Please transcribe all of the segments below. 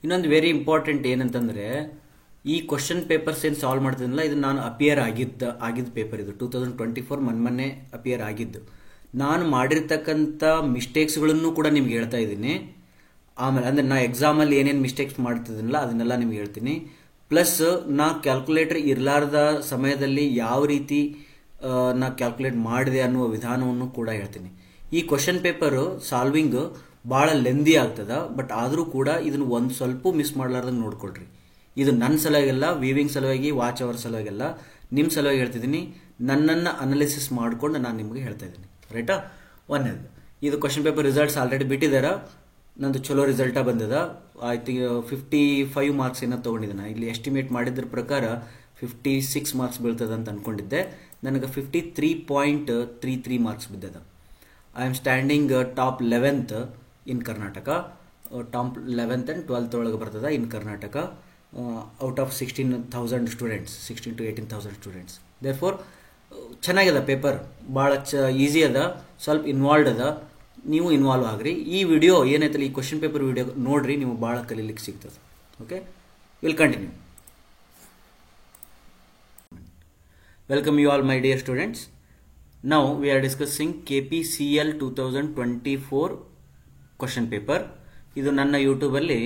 ಇನ್ನೊಂದು very important ಏನಂತಂದ್ರೆ ಈ ಕ್ವಶನ್ ಪೇಪರ್ಸ್ ಏನು ಸಾಲ್ವ್ ಮಾಡ್ತಿದ್ನಲ್ಲ ಇದು ನಾನು ಅಪಿಯರ್ ಆಗಿದ್ದ ಪೇಪರ್. ಇದು 2024 ಮೊನ್ನೆ ಅಪಿಯರ್ ಆಗಿದ್ದು. ನಾನು ಮಾಡಿರ್ತಕ್ಕಂಥ ಮಿಸ್ಟೇಕ್ಸ್ಗಳನ್ನು ಕೂಡ ನಿಮ್ಗೆ ಹೇಳ್ತಾ ಇದ್ದೀನಿ. ಆಮೇಲೆ ಅಂದ್ರೆ ನಾ ಎಕ್ಸಾಮಲ್ಲಿ ಏನೇನು ಮಿಸ್ಟೇಕ್ಸ್ ಮಾಡ್ತಿದ್ದೀನಲ್ಲ ಅದನ್ನೆಲ್ಲ ನಿಮ್ಗೆ ಹೇಳ್ತೀನಿ. ಪ್ಲಸ್ ನಾ ಕ್ಯಾಲ್ಕುಲೇಟರ್ ಇರಲಾರ್ದ ಸಮಯದಲ್ಲಿ ಯಾವ ರೀತಿ ನಾ ಕ್ಯಾಲ್ಕುಲೇಟ್ ಮಾಡಿದೆ ಅನ್ನುವ ವಿಧಾನವನ್ನು ಕೂಡ ಹೇಳ್ತೀನಿ. ಈ ಕ್ವಶನ್ ಪೇಪರ್ ಸಾಲ್ವಿಂಗ್ ಭಾಳ ಲೆಂದಿ ಆಗ್ತದ, ಬಟ್ ಆದರೂ ಕೂಡ ಇದನ್ನು ಒಂದು ಸ್ವಲ್ಪ ಮಿಸ್ ಮಾಡ್ಲಾರ್ದಂಗೆ ನೋಡ್ಕೊಳ್ರಿ. ಇದು ನನ್ನ ಸಲುವಾಗಿಲ್ಲ, ವೀವಿಂಗ್ ಸಲುವಾಗಿ, ವಾಚ್ ಅವರ್ ಸಲುವಾಗಿಲ್ಲ, ನಿಮ್ಮ ಸಲುವಾಗಿ ಹೇಳ್ತಿದ್ದೀನಿ. ನನ್ನನ್ನು ಅನಾಲಿಸಿಸ್ ಮಾಡ್ಕೊಂಡು ನಾನು ನಿಮಗೆ ಹೇಳ್ತಾ ಇದ್ದೀನಿ. ರೈಟಾ? ಒಂದೇದು ಇದು ಕ್ವಶನ್ ಪೇಪರ್ ರಿಸಲ್ಟ್ಸ್ ಆಲ್ರೆಡಿ ಬಿಟ್ಟಿದ್ದಾರೆ. ನಂದು ಚಲೋ ರಿಸಲ್ಟ ಬಂದದ. ಐ ಥಿಂಕ್ 55 ಮಾರ್ಕ್ಸ್ ಏನೋ ತೊಗೊಂಡಿದ್ದಾನೆ. ಇಲ್ಲಿ ಎಸ್ಟಿಮೇಟ್ ಮಾಡಿದ್ರ ಪ್ರಕಾರ 56 ಮಾರ್ಕ್ಸ್ ಬೀಳ್ತದ ಅಂತ ಅನ್ಕೊಂಡಿದ್ದೆ. ನನಗೆ 53.33 ಮಾರ್ಕ್ಸ್ ಬಿದ್ದದ. I am standing top 11th in Karnataka. Top 11th and 12th ಒಳಗೆ ಬರ್ತದ in Karnataka, out of 16,000 students, 16 to 18,000 students. Therefore ಚೆನ್ನಾಗಿದೆ ಪೇಪರ್, ಭಾಳ ಈಸಿ ಅದ, ಸ್ವಲ್ಪ ಇನ್ವಾಲ್ವ್ ಅದ. ನೀವು ಇನ್ವಾಲ್ವ್ ಆಗ್ರಿ. ಈ ವಿಡಿಯೋ ಏನೈತಲ್ಲ, ಈ ಕ್ವಶನ್ ಪೇಪರ್ ವಿಡಿಯೋ ನೋಡ್ರಿ, ನೀವು ಭಾಳ ಕಲೀಲಿಕ್ಕೆ ಸಿಗ್ತದೆ. Okay, will continue. Welcome you all my dear students. Now we are discussing KPCL 2024 question paper. ಇದು ನನ್ನ ಯೂಟ್ಯೂಬಲ್ಲಿ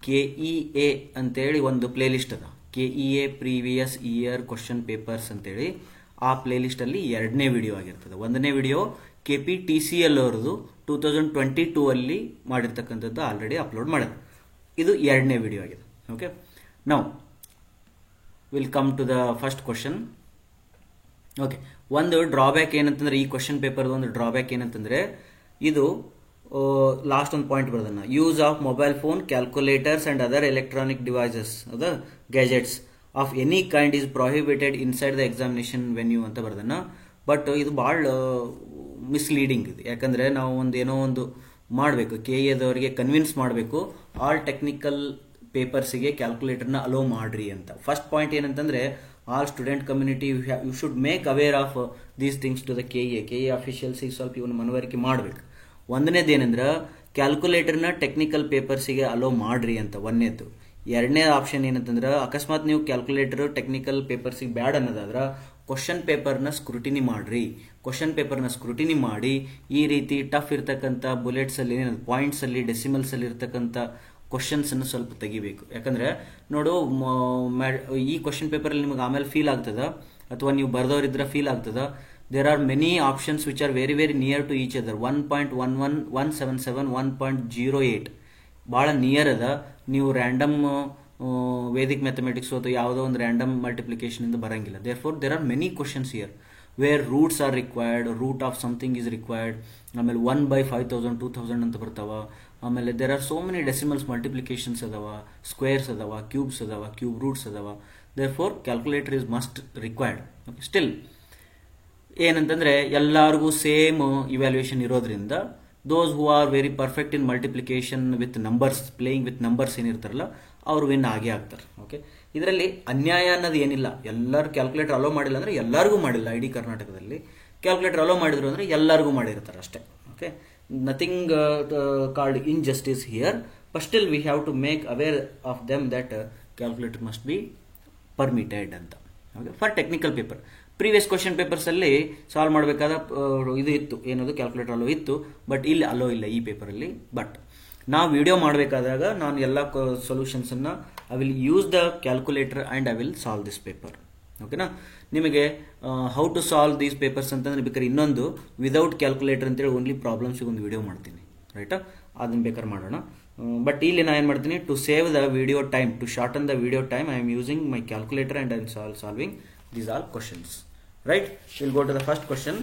KEA ಅಂತೇಳಿ ಒಂದು ಪ್ಲೇ ಲಿಸ್ಟ್ ಅದ. KEA previous year question papers ಅಂತೇಳಿ ಆ ಪ್ಲೇ ಲಿಸ್ಟಲ್ಲಿ 2ನೇ ವಿಡಿಯೋ ಆಗಿರ್ತದೆ. 1ನೇ ವಿಡಿಯೋ KPTCL ಅವ್ರದ್ದು 2022 ಅಲ್ಲಿ ಮಾಡಿರ್ತಕ್ಕಂಥದ್ದು ಆಲ್ರೆಡಿ ಅಪ್ಲೋಡ್ ಮಾಡಿದೆ. ಇದು 2ನೇ ವಿಡಿಯೋ ಆಗಿದೆ. Okay, now will come to the first question. Okay, ಒಂದು ಡ್ರಾಬ್ಯಾಕ್ ಏನಂತಂದ್ರೆ, ಈ ಕ್ವಶನ್ ಪೇಪರ್ದು ಒಂದು ಡ್ರಾಬ್ಯಾಕ್ ಏನಂತಂದ್ರೆ, ಇದು ಲಾಸ್ಟ್ ಒಂದು ಪಾಯಿಂಟ್ ಬರೋದನ್ನ, use of mobile phone, calculators and other electronic devices ಅದ gadgets of any kind is prohibited inside the examination venue ಅಂತ ಬರ್ದನ್ನ. ಬಟ್ ಇದು ಭಾಳ ಮಿಸ್ಲೀಡಿಂಗ್ ಇದೆ. ಯಾಕಂದ್ರೆ ನಾವು ಏನೋ ಒಂದು ಮಾಡಬೇಕು, KEAದವರಿಗೆ ಕನ್ವಿನ್ಸ್ ಮಾಡಬೇಕು, ಆಲ್ ಟೆಕ್ನಿಕಲ್ ಪೇಪರ್ಸಿಗೆ ಕ್ಯಾಲ್ಕುಲೇಟರ್ನ ಅಲೋ ಮಾಡ್ರಿ ಅಂತ. ಫಸ್ಟ್ ಪಾಯಿಂಟ್ ಏನಂತಂದ್ರೆ, all student community you should make aware of these things to the KEA ಅಫಿಷಿಯಲ್ಸಿಗೆ ಸ್ವಲ್ಪ ಇವನು ಮನವರಿಕೆ ಮಾಡಬೇಕು. ಒಂದನೇದು ಏನಂದ್ರೆ, ಕ್ಯಾಲ್ಕುಲೇಟರ್ನ ಟೆಕ್ನಿಕಲ್ ಪೇಪರ್ಸಿಗೆ ಅಲೋ ಮಾಡ್ರಿ ಅಂತ ಒಂದನೇದು. 2ನೇ ಆಪ್ಷನ್ ಏನಂತಂದ್ರೆ, ಅಕಸ್ಮಾತ್ ನೀವು ಕ್ಯಾಲ್ಕುಲೇಟರ್ ಟೆಕ್ನಿಕಲ್ ಪೇಪರ್ಸಿಗೆ ಬ್ಯಾಡ್ ಅನ್ನೋದಾದ್ರೆ ಕ್ವಶನ್ ಪೇಪರ್ನ ಸ್ಕ್ರೂಟಿನಿ ಮಾಡ್ರಿ. ಕ್ವಶನ್ ಪೇಪರ್ನ ಸ್ಕ್ರೂಟಿನಿ ಮಾಡಿ ಈ ರೀತಿ ಟಫ್ ಇರ್ತಕ್ಕಂಥ ಬುಲೆಟ್ಸ್ ಅಲ್ಲಿ, ಪಾಯಿಂಟ್ಸ್ ಅಲ್ಲಿ, ಡೆಸಿಮಲ್ಸ್ ಅಲ್ಲಿ ಇರ್ತಕ್ಕಂಥ ಕ್ವಶನ್ಸ್ ಅನ್ನು ಸ್ವಲ್ಪ ತೆಗಿಬೇಕು. ಯಾಕಂದ್ರೆ ನೋಡು, ಈ ಕ್ವಶನ್ ಪೇಪರ್ ಅಲ್ಲಿ ನಿಮಗೆ ಆಮೇಲೆ ಫೀಲ್ ಆಗ್ತದ, ಅಥವಾ ನೀವು ಬರ್ದವ್ರಿದ್ರೆ ಫೀಲ್ ಆಗ್ತದ, there are many options which are very very near to each other. 1.11, 177, 1.08 ಭಾಳ ನಿಯರ್ ಅದ. ನೀವು ರ್ಯಾಂಡಮ್ ವೇದಿಕ್ ಮ್ಯಾಥಮೆಟಿಕ್ಸ್ ಅಥವಾ ಯಾವುದೋ ಒಂದು ರ್ಯಾಂಡಮ್ ಮಲ್ಟಿಪ್ಲಿಕೇಶನ್ ಇಂದ ಬರಂಗಿಲ್ಲ. Therefore there are many questions here where roots are required, root of something is required. ಆಮೇಲೆ 1/5000, 2000 ಅಂತ ಬರ್ತಾವ. ಆಮೇಲೆ there are so many decimals, multiplications ಅದಾವ, ಸ್ಕ್ವೇರ್ಸ್ ಅದಾವ, ಕ್ಯೂಬ್ಸ್ ಅದಾವ, ಕ್ಯೂಬ್ ರೂಟ್ಸ್ ಅದಾವ. Therefore calculator is must required. Still ಏನಂತಂದ್ರೆ, ಎಲ್ಲರಿಗೂ ಸೇಮ್ ಇವ್ಯಾಲ್ಯೂಯೇಷನ್ ಇರೋದ್ರಿಂದ those who are very perfect in multiplication with numbers, playing with numbers ಏನಿರ್ತಾರಲ್ಲ ಅವರು ವಿನ್ ಆಗೇ ಆಗ್ತಾರೆ. ಓಕೆ, ಇದರಲ್ಲಿ ಅನ್ಯಾಯ ಅನ್ನೋದು ಏನಿಲ್ಲ. ಎಲ್ಲರೂ ಕ್ಯಾಲ್ಕುಲೇಟರ್ ಅಲೋ ಮಾಡಿಲ್ಲ ಅಂದ್ರೆ ಎಲ್ಲರಿಗೂ ಮಾಡಿಲ್ಲ. ಇಡೀ ಕರ್ನಾಟಕದಲ್ಲಿ ಕ್ಯಾಲ್ಕುಲೇಟರ್ ಅಲೋ ಮಾಡಿದ್ರು ಅಂದ್ರೆ ಎಲ್ಲರಿಗೂ ಮಾಡಿರ್ತಾರೆ ಅಷ್ಟೇ. Okay, nothing called injustice here, but still we have to make aware of them that calculator must be permitted ಅಂತ. Okay, for technical paper. Previous question papers ಅಲ್ಲಿ ಸಾಲ್ವ್ ಮಾಡಬೇಕಾದ ಇದು ಇತ್ತು, ಏನದು ಕ್ಯಾಲ್ಕುಲೇಟರ್ ಅಲೋ ಇತ್ತು, ಬಟ್ ಇಲ್ಲಿ ಅಲೋ ಇಲ್ಲ ಈ ಪೇಪರ್ ಅಲ್ಲಿ. ಬಟ್ ನಾವು ವಿಡಿಯೋ ಮಾಡಬೇಕಾದಾಗ ನಾನು ಎಲ್ಲ ಸೊಲ್ಯೂಷನ್ಸ್ ಅನ್ನ I will use the calculator and I will solve this paper. ಓಕೆನಾ? ನಿಮಗೆ how to solve these papers ಅಂತಂದ್ರೆ ಬೇಕಾದ್ರೆ ಇನ್ನೊಂದು ವಿದೌಟ್ ಕ್ಯಾಲ್ಕುಲೇಟರ್ ಅಂತೇಳಿ ಓನ್ಲಿ ಪ್ರಾಬ್ಲಮ್ಸ್ಗೆ ಒಂದು ವಿಡಿಯೋ ಮಾಡ್ತೀನಿ. ರೈಟಾ? ಅದನ್ನ ಬೇಕಾದ್ರೆ ಮಾಡೋಣ. ಬಟ್ ಇಲ್ಲಿ ನಾನು ಏನು ಮಾಡ್ತೀನಿ, to save the video time, to shorten the video time, I am using my calculator and I am solving these all questions. Right? We'll go to the first question.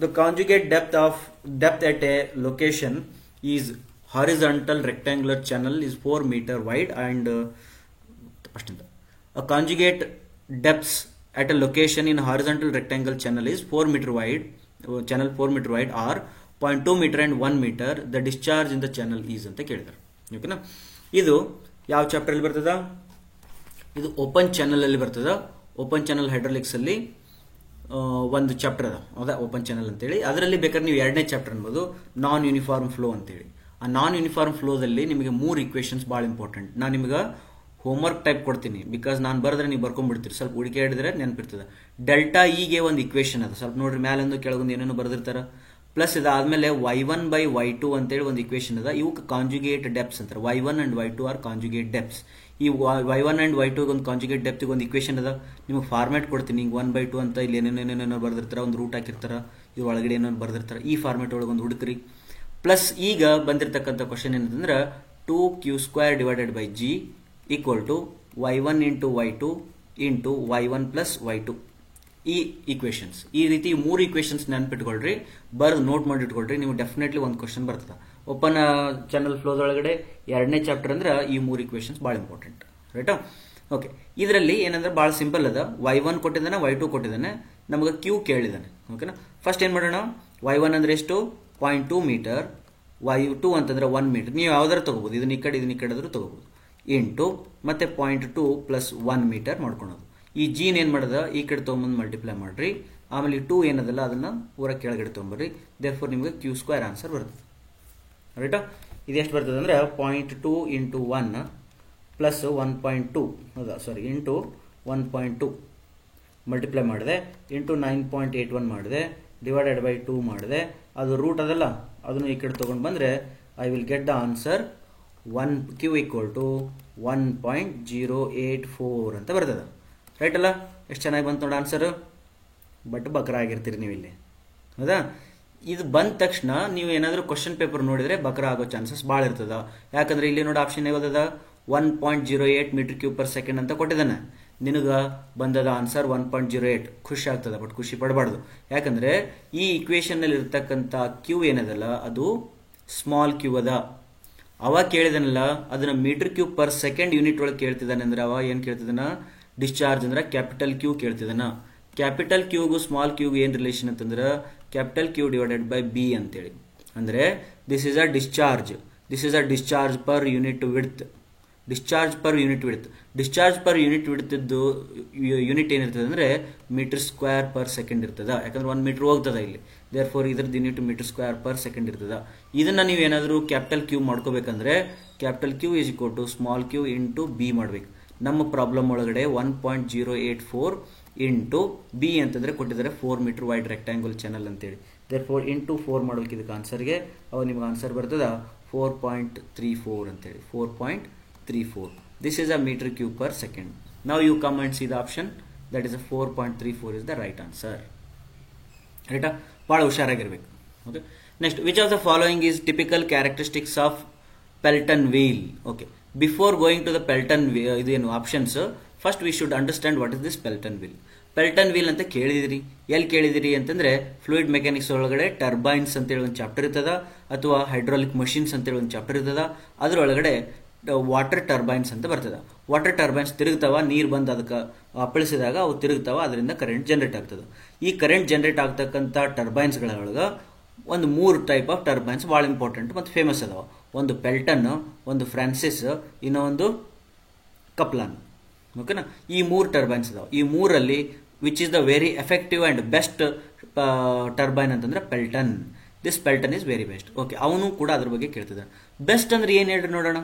The conjugate depth at a location is horizontal rectangular channel is 4 meter wide and a conjugate depths at a location in horizontal rectangle channel is 4 meter wide, channel 4 meter wide are 0.2 meter and 1 meter. The discharge in the channel is ಅಂತ ಕೇಳಿದ್ದಾರೆ. ಓಕೆನಾ? ಇದು ಯಾವ chapter ಅಲ್ಲಿ ಬರ್ತದ? ಇದು open channel ಅಲ್ಲಿ ಬರ್ತದ. ಓಪನ್ ಚಾನಲ್ ಹೈಡ್ರಾಲಿಕ್ಸ್ ಅಲ್ಲಿ ಒಂದು ಚಾಪ್ಟರ್ ಅದ, ಓಪನ್ ಚಾನಲ್ ಅಂತೇಳಿ. ಅದರಲ್ಲಿ ಬೇಕಾದ್ರೆ ನೀವು 2ನೇ ಚಾಪ್ಟರ್ ಅನ್ಬೋದು, ನಾನ್ ಯೂನಿಫಾರ್ಮ್ ಫ್ಲೋ ಅಂತೇಳಿ. ಆ ನಾನ್ ಯೂನಿಫಾರ್ಮ್ ಫ್ಲೋದಲ್ಲಿ ನಿಮಗೆ 3 ಇಕ್ವೇಷನ್ಸ್ ಭಾಳ ಇಂಪಾರ್ಟೆಂಟ್. ನಾನು ನಿಮಗೆ ಹೋಮ್ವರ್ಕ್ ಟೈಪ್ ಕೊಡ್ತೀನಿ, ಬಿಕಾಸ್ ನಾನು ಬರೆದ್ರೆ ನೀವು ಬರ್ಕೊಂಡ್ಬಿಡ್ತೀರಿ, ಸ್ವಲ್ಪ ಹುಡುಕಿ ಹಿಡಿದ್ರೆ ನೆನಪಿರ್ತದೆ. ಡೆಲ್ಟಾ ಇಗೆ ಒಂದು ಇಕ್ವೇಷನ್ ಅದ, ಸ್ವಲ್ಪ ನೋಡ್ರಿ ಮ್ಯಾಲೊಂದು ಕೆಳಗೊಂದು ಏನೇನು ಬರೆದಿರ್ತಾರ. ಪ್ಲಸ್ ಇದಾದ್ಮೇಲೆ y1 by y2 ಅಂತೇಳಿ ಒಂದು ಇಕ್ವೇಷನ್ ಅದ, ಇವಕ್ಕೆ ಕಾಂಜುಗೇಟ್ ಡೆಪ್ಸ್ ಅಂತಾರೆ. y1 and y2 R conjugate depths. ಈ y1 and y2 ಒಂದು ಕಾಂಜುಗೇಟ್ ಡೆಪ್ತಿಗೆ ಒಂದು ಇಕ್ವೇಷನ್ ಅದ, ನಿಮಗೆ ಫಾರ್ಮ್ಯಾಟ್ ಕೊಡ್ತೀನಿ. ಹಿಂಗೆ 1/2 ಅಂತ ಇಲ್ಲಿ ಏನೇನೇನೇನೋ ಬರ್ದಿರ್ತಾರೆ, ಒಂದು ರೂಟ್ ಹಾಕಿರ್ತಾರ, ಇದ್ರ ಒಳಗಡೆ ಏನೋ ಬರ್ದಿರ್ತಾರೆ. ಈ ಫಾರ್ಮ್ಯಾಟ್ ಒಳಗೆ ಒಂದು ಹುಡುಕ್ರಿ. ಪ್ಲಸ್ ಈಗ ಬಂದಿರತಕ್ಕಂಥ ಕ್ವಶನ್ ಏನಂತಂದ್ರೆ 2q² divided by g equal to y1 into y2 into y1 plus y2. ಈ ಇಕ್ವೇಷನ್ಸ್, ಈ ರೀತಿ 3 ಇಕ್ವೇಷನ್ಸ್ ನೆನಪಿಟ್ಕೊಳ್ರಿ, ಬರೆದು ನೋಟ್ ಮಾಡಿ ಇಟ್ಕೊಳ್ರಿ. ನೀವು ಡೆಫಿನೆಟ್ಲಿ ಒಂದು ಕ್ವಶನ್ ಬರ್ತದೆ. ಓಪನ್ ಚಾನಲ್ ಫ್ಲೋದೊಳಗಡೆ 2ನೇ ಚಾಪ್ಟರ್ ಅಂದ್ರೆ ಈ 3 ಇಕ್ವೇಷನ್ಸ್ ಭಾಳ ಇಂಪಾರ್ಟೆಂಟ್, ರೈಟಾ? ಓಕೆ, ಇದರಲ್ಲಿ ಏನಂದ್ರೆ ಭಾಳ ಸಿಂಪಲ್ ಅದ. y1 ಕೊಟ್ಟಿದ್ದಾನೆ, y2 ಕೊಟ್ಟಿದ್ದಾನೆ, ನಮಗೆ q ಕೇಳಿದ್ದಾನೆ. ಓಕೆನಾ? ಫಸ್ಟ್ ಏನು ಮಾಡೋಣ, y1 ಅಂದ್ರೆ ಎಷ್ಟು 0.2 ಮೀಟರ್, y2 ಅಂತಂದ್ರೆ 1 ಮೀಟರ್. ನೀವು ಯಾವ್ದಾರು ತಗೋಬಹುದು, ಇದನ್ನ ಈ ಕಡೆ ಆದ್ರೂ ತಗೋಬಹುದು. ಇಂಟು ಮತ್ತೆ 0.2 ಪ್ಲಸ್ 1 ಮೀಟರ್ ಮಾಡ್ಕೊಳೋದು. ಈ ಜೀನ್ ಏನ್ ಮಾಡದ ಈ ಕಡೆ ತೊಗೊಂಬಂದು ಮಲ್ಟಿಪ್ಲೈ ಮಾಡ್ರಿ. ಆಮೇಲೆ ಈ 2 ಏನದಲ್ಲ ಅದನ್ನ ಪೂರ ಕೆಳಗಡೆ ತೊಗೊಂಬರ್ರಿ. ದೇರ್ಫೋರ್ ನಿಮಗೆ q² ಆನ್ಸರ್ ಬರ್ತದೆ, ರೈಟಾ? ಇದು ಎಷ್ಟು ಬರ್ತದೆ ಅಂದ್ರೆ 0.2 ಇಂಟು 1 ಪ್ಲಸ್ 1.2 ಹೌದಾ, ಸಾರಿ, ಇಂಟು 1.2 ಮಲ್ಟಿಪ್ಲೈ ಮಾಡಿದೆ, ಇಂಟು 9.81 ಮಾಡಿದೆ, ಡಿವೈಡೆಡ್ ಬೈ 2 ಮಾಡಿದೆ. ಅದು ರೂಟ್ ಅದಲ್ಲ, ಅದನ್ನು ಈ ಕಡೆ ತೊಗೊಂಡು ಬಂದರೆ I will get the answer q equal to 1.084 ಅಂತ ಬರ್ತದೆ, ರೈಟ್ ಅಲ್ಲ? ಎಷ್ಟು ಚೆನ್ನಾಗಿ ಬಂತು ನೋಡಿ ಆನ್ಸರ್. ಬಟ್ ಬಕ್ರ ಆಗಿರ್ತೀರಿ ನೀವು ಇಲ್ಲಿ, ಹೌದಾ? ಇದು ಬಂದ ತಕ್ಷಣ ನೀವು ಏನಾದರೂ ಕ್ವಶನ್ ಪೇಪರ್ ನೋಡಿದ್ರೆ ಬಕ್ರ ಆಗೋ ಚಾನ್ಸಸ್ ಭಾಳ ಇರ್ತದ. ಯಾಕಂದ್ರೆ ಇಲ್ಲಿ ನೋಡಿ ಆಪ್ಷನ್ ಯಾವ್ದದ 1.08 ಮೀಟರ್ ಕ್ಯೂಬ್ ಪರ್ ಸೆಕೆಂಡ್ ಅಂತ ಕೊಟ್ಟಿದ್ದಾನೆ. ನಿನಗೆ ಬಂದದ ಆನ್ಸರ್ 1.08. ಖುಷಿ ಆಗ್ತದ, ಬಟ್ ಖುಷಿ ಪಡಬಾರ್ದು. ಯಾಕಂದ್ರೆ ಈ ಇಕ್ವೇಶನ್ ನಲ್ಲಿ ಇರ್ತಕ್ಕಂಥ ಕ್ಯೂ ಏನದಲ್ಲ ಅದು ಸ್ಮಾಲ್ ಕ್ಯೂ ಅದ. ಅವ ಕೇಳಿದನಲ್ಲ ಅದನ್ನ metre cube per second unit ಒಳಗೆ ಕೇಳ್ತಿದ್ದಾನೆ ಅಂದ್ರೆ ಅವ ಏನ್ ಕೇಳ್ತಿದ್ದಾನ, ಡಿಸ್ಚಾರ್ಜ್ ಅಂದ್ರೆ ಕ್ಯಾಪಿಟಲ್ ಕ್ಯೂ ಕೇಳ್ತಿದ್ದಾನ. ಕ್ಯಾಪಿಟಲ್ ಕ್ಯೂಗೂ ಸ್ಮಾಲ್ ಕ್ಯೂಗೂ ಏನ್ ರಿಲೇಷನ್ ಅಂತಂದ್ರೆ capital Q divided by B ಅಂತೇಳಿ. ಅಂದ್ರೆ this is a discharge, this is a discharge per unit width. Discharge per unit width, discharge per unit ವಿಡ್ತಿದ್ದು ಯೂನಿಟ್ ಏನಿರ್ತದೆ ಅಂದ್ರೆ ಮೀಟರ್ ಸ್ಕ್ವೇರ್ ಪರ್ ಸೆಕೆಂಡ್ ಇರ್ತದ. ಯಾಕಂದ್ರೆ 1 ಮೀಟರ್ ಹೋಗ್ತದ ಇಲ್ಲಿ, ದೇರ್ ಫೋರ್ ಇದ್ರದ್ದು unit metre square per second ಇರ್ತದ. ಇದನ್ನ ನೀವು ಏನಾದರೂ ಕ್ಯಾಪಿಟಲ್ ಕ್ಯೂ ಮಾಡ್ಕೋಬೇಕಂದ್ರೆ capital Q is equal to small Q into B ಮಾಡ್ಬೇಕು. ನಮ್ಮ ಪ್ರಾಬ್ಲಮ್ ಒಳಗಡೆ 1.084 ಇಂಟು ಬಿ ಅಂತಂದ್ರೆ ಕೊಟ್ಟಿದ್ದಾರೆ 4 ಮೀಟರ್ ವೈಡ್ ರೆಕ್ಟಾಂಗಲ್ ಚಾನಲ್ ಅಂತೇಳಿ. ದೇರ್ ಫೋರ್ ಇಂಟು 4 ಮಾಡ್ಬೇಕು ಇದಕ್ಕೆ ಆನ್ಸರ್ಗೆ. ಅವಾಗ ನಿಮ್ಗೆ ಆನ್ಸರ್ ಬರ್ತದ 4.34 ಅಂತೇಳಿ, 4.34. This is a meter cube per second. Now you come and see the option, that is a 4.34 is the right answer. Right? ಭಾಳ ಹುಷಾರಾಗಿರ್ಬೇಕು. Okay. Next, which of the following is typical characteristics of Pelton wheel? Okay. Before going to the Pelton wheel, ಇದೇನು options, first we should understand what is this Pelton wheel. Pelton wheel ಅಂತ ಕೇಳಿದಿರಿ, ಎಲ್ಲಿ ಕೇಳಿದಿರಿ ಅಂತಂದ್ರೆ fluid mechanics ಒಳಗಡೆ turbines ಅಂತೇಳಿ ಒಂದು chapter ಇರ್ತದ, ಅಥವಾ ಹೈಡ್ರಾಲಿಕ್ ಮಷಿನ್ಸ್ ಅಂತೇಳಿ ಒಂದು ಚಾಪ್ಟರ್ ಇರ್ತದ. ಅದರೊಳಗಡೆ ವಾಟರ್ ಟರ್ಬೈನ್ಸ್ ಅಂತ ಬರ್ತದೆ. ವಾಟರ್ ಟರ್ಬೈನ್ಸ್ ತಿರುಗ್ತಾವ, ನೀರು ಬಂದು ಅದಕ್ಕೆ ಅಪ್ಪಳಿಸಿದಾಗ ಅವು ತಿರುಗ್ತಾವ, ಅದರಿಂದ ಕರೆಂಟ್ ಜನರೇಟ್ ಆಗ್ತದೆ. ಈ ಕರೆಂಟ್ ಜನರೇಟ್ ಆಗ್ತಕ್ಕಂಥ ಟರ್ಬೈನ್ಸ್ಗಳೊಳಗೆ ಒಂದು 3 ಟೈಪ್ ಆಫ್ ಟರ್ಬೈನ್ಸ್ ಭಾಳ ಇಂಪಾರ್ಟೆಂಟ್ ಮತ್ತು ಫೇಮಸ್ ಅದಾವ. ಒಂದು ಪೆಲ್ಟನ್, ಒಂದು ಫ್ರಾನ್ಸಿಸ್, ಇನ್ನೊಂದು ಕಪ್ಲಾನ್. ಓಕೆನಾ? ಈ 3 ಟರ್ಬೈನ್ಸ್ ಅದಾವ. ಈ 3ರಲ್ಲಿ which is the very effective and best turbine ಅಂತಂದ್ರೆ Pelton. This Pelton is very best. Okay, ಅವನು ಕೂಡ ಅದ್ರ ಬಗ್ಗೆ ಕೇಳ್ತಿದ್ದಾನೆ. ಬೆಸ್ಟ್ ಅಂದ್ರೆ ಏನು ಹೇಳ್ರಿ ನೋಡೋಣ.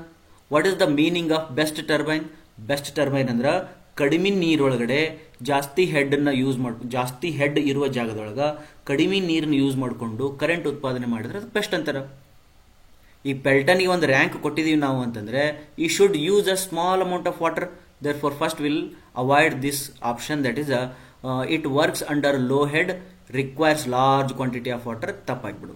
What is the meaning of best turbine? Best turbine ಅಂದ್ರೆ ಕಡಿಮೆ ನೀರೊಳಗಡೆ ಜಾಸ್ತಿ ಹೆಡ್ ಅನ್ನ ಯೂಸ್ ಮಾಡಿ, ಜಾಸ್ತಿ ಹೆಡ್ ಇರುವ ಜಾಗದೊಳಗ ಕಡಿಮೆ ನೀರನ್ನು ಯೂಸ್ ಮಾಡಿಕೊಂಡು ಕರೆಂಟ್ ಉತ್ಪಾದನೆ ಮಾಡಿದ್ರೆ ಅದು ಬೆಸ್ಟ್ ಅಂತಾರ. ಈ ಪೆಲ್ಟನ್ಗೆ ಒಂದು ರ್ಯಾಂಕ್ ಕೊಟ್ಟಿದೀವಿ ನಾವು ಅಂತಂದ್ರೆ ಈ should use a small amount of water. therefore first will avoid this option, that is it works under low head, requires large quantity of water. ತಪ್ಪಾಗ್ಬಿಡು.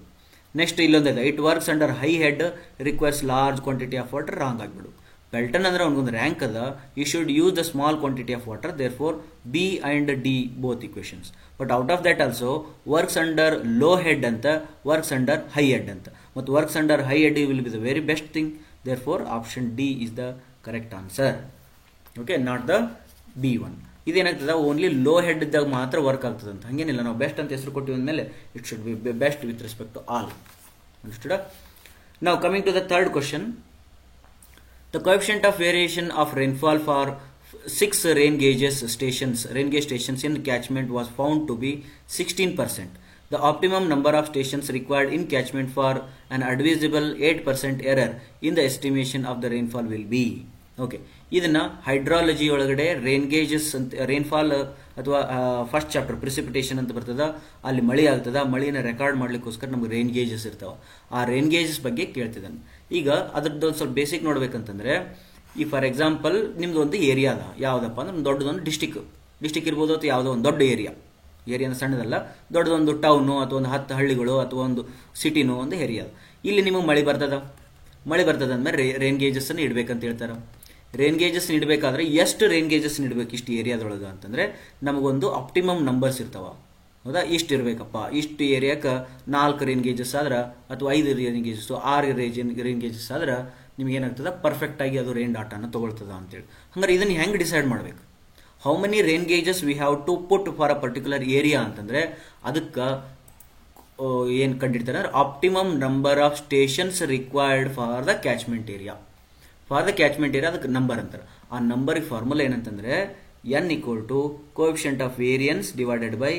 ನೆಕ್ಸ್ಟ್ ಇಲ್ಲೊಂದಿದೆ, it works under high head, requires large quantity of water. Wrong ಆಗ್ಬಿಡು. Pelton ಅಂದ್ರೆ ಅವನಿಗೊಂದು rank ಅದ, you should use the small quantity of water. Therefore B and D both equations. But out of that also works under low head ಅಂತ, works under high head ಅಂತ. ಮತ್ತು works under high head will be the very best thing. Therefore option D is the correct answer. Okay, not the B1. ಇದೇನಾಗ್ತದ, only low head ಇದ್ದಾಗ ಮಾತ್ರ work ಆಗ್ತದೆ ಅಂತ. ಹಂಗೇನಿಲ್ಲ, ನಾವು ಬೆಸ್ಟ್ ಅಂತ ಹೆಸರು ಕೊಟ್ಟಿವಿ ಅಂದಮೇಲೆ it should be best with respect to all. Understood? Now coming to the third question. The coefficient of variation of rainfall for 6 rain gauge stations in catchment was found to be 16%. The optimum number of stations required in catchment for an advisable 8% error in the estimation of the rainfall will be. Okay, ಇದನ್ನ hydrology ಒಳಗಡೆ rain gauges ಅಂತ, rainfall ಅಥವಾ first chapter precipitation ಅಂತ ಬರ್ತದ, ಅಲ್ಲಿ ಮಳೆ ಆಗ್ತದ, ಮಳೆನ record ಮಾಡ್ಲಿಕ್ಕೋಸ್ಕರ ನಮ್ಗೆ ರೇನ್ ಗೇಜಸ್ ಇರ್ತಾವ. ಆ ರೇನ್ ಗೇಜಸ್ ಬಗ್ಗೆ ಕೇಳ್ತಿದ್ದಾನೆ. ಈಗ ಅದ್ರದ್ದು ಒಂದು ಸ್ವಲ್ಪ ಬೇಸಿಕ್ ನೋಡ್ಬೇಕಂತಂದ್ರೆ, ಈ ಫಾರ್ ಎಕ್ಸಾಂಪಲ್ ನಿಮ್ದು ಒಂದು ಏರಿಯಾ ಅದ, ಯಾವ್ದಪ್ಪ ಅಂದ್ರೆ ದೊಡ್ಡದೊಂದು ಡಿಸ್ಟಿಕ್ ಇರ್ಬೋದು, ಅಥವಾ ಯಾವುದೋ ಒಂದು ದೊಡ್ಡ ಏರಿಯಾ ಸಣ್ಣದಲ್ಲ, ದೊಡ್ಡದೊಂದು ಟೌನು ಅಥವಾ ಒಂದು 10 ಹಳ್ಳಿಗಳು ಅಥವಾ ಒಂದು ಸಿಟಿನೋ ಒಂದು ಏರಿಯಾ. ಇಲ್ಲಿ ನಿಮಗೆ ಮಳೆ ಬರ್ತದ ಅಂದ್ಮೇಲೆ ರೇನ್ ಗೇಜಸ್ ಅನ್ನು ಇಡ್ಬೇಕಂತ ಹೇಳ್ತಾರ. ರೇನ್ ಗೇಜಸ್ ಇಡಬೇಕಾದ್ರೆ ಎಷ್ಟು ರೇನ್ ಗೇಜಸ್ ಇಡಬೇಕು ಇಷ್ಟು ಏರಿಯಾದೊಳಗೆ ಅಂತಂದ್ರೆ ನಮಗೊಂದು ಆಪ್ಟಿಮಮ್ ನಂಬರ್ಸ್ ಇರ್ತಾವ. ಹೌದಾ, ಇಷ್ಟು ಇರಬೇಕಪ್ಪ, ಇಷ್ಟು ಏರಿಯಾಕ್ಕೆ 4 ರೇನ್ ಗೇಜಸ್ ಆದ್ರೆ ಅಥವಾ 5 ರೇನ್ ಗೇಜಸ್ 6 ರೇನ್ ಗೇಜಸ್ ಆದ್ರೆ ನಿಮ್ಗೆ ಏನಾಗ್ತದ, ಪರ್ಫೆಕ್ಟ್ ಆಗಿ ಅದು ರೇನ್ ಡಾಟಾನ ತಗೊಳ್ತದ ಅಂತೇಳಿ. ಹಂಗಾರೆ ಇದನ್ನ ಹೆಂಗೆ ಡಿಸೈಡ್ ಮಾಡ್ಬೇಕು? How many rain gauges we have to put for a particular area ಅಂತಂದ್ರೆ ಅದಕ್ಕೆ ಏನ್ ಕಂಡಿಡ್ತಾರೆ ಅಂದ್ರೆ optimum number of stations required for the catchment area. ಅದಕ್ಕೆ ನಂಬರ್ ಅಂತಾರೆ. ಆ ನಂಬರ್ಗೆ ಫಾರ್ಮುಲಾ ಏನಂತಂದ್ರೆ n equal to coefficient of variance divided by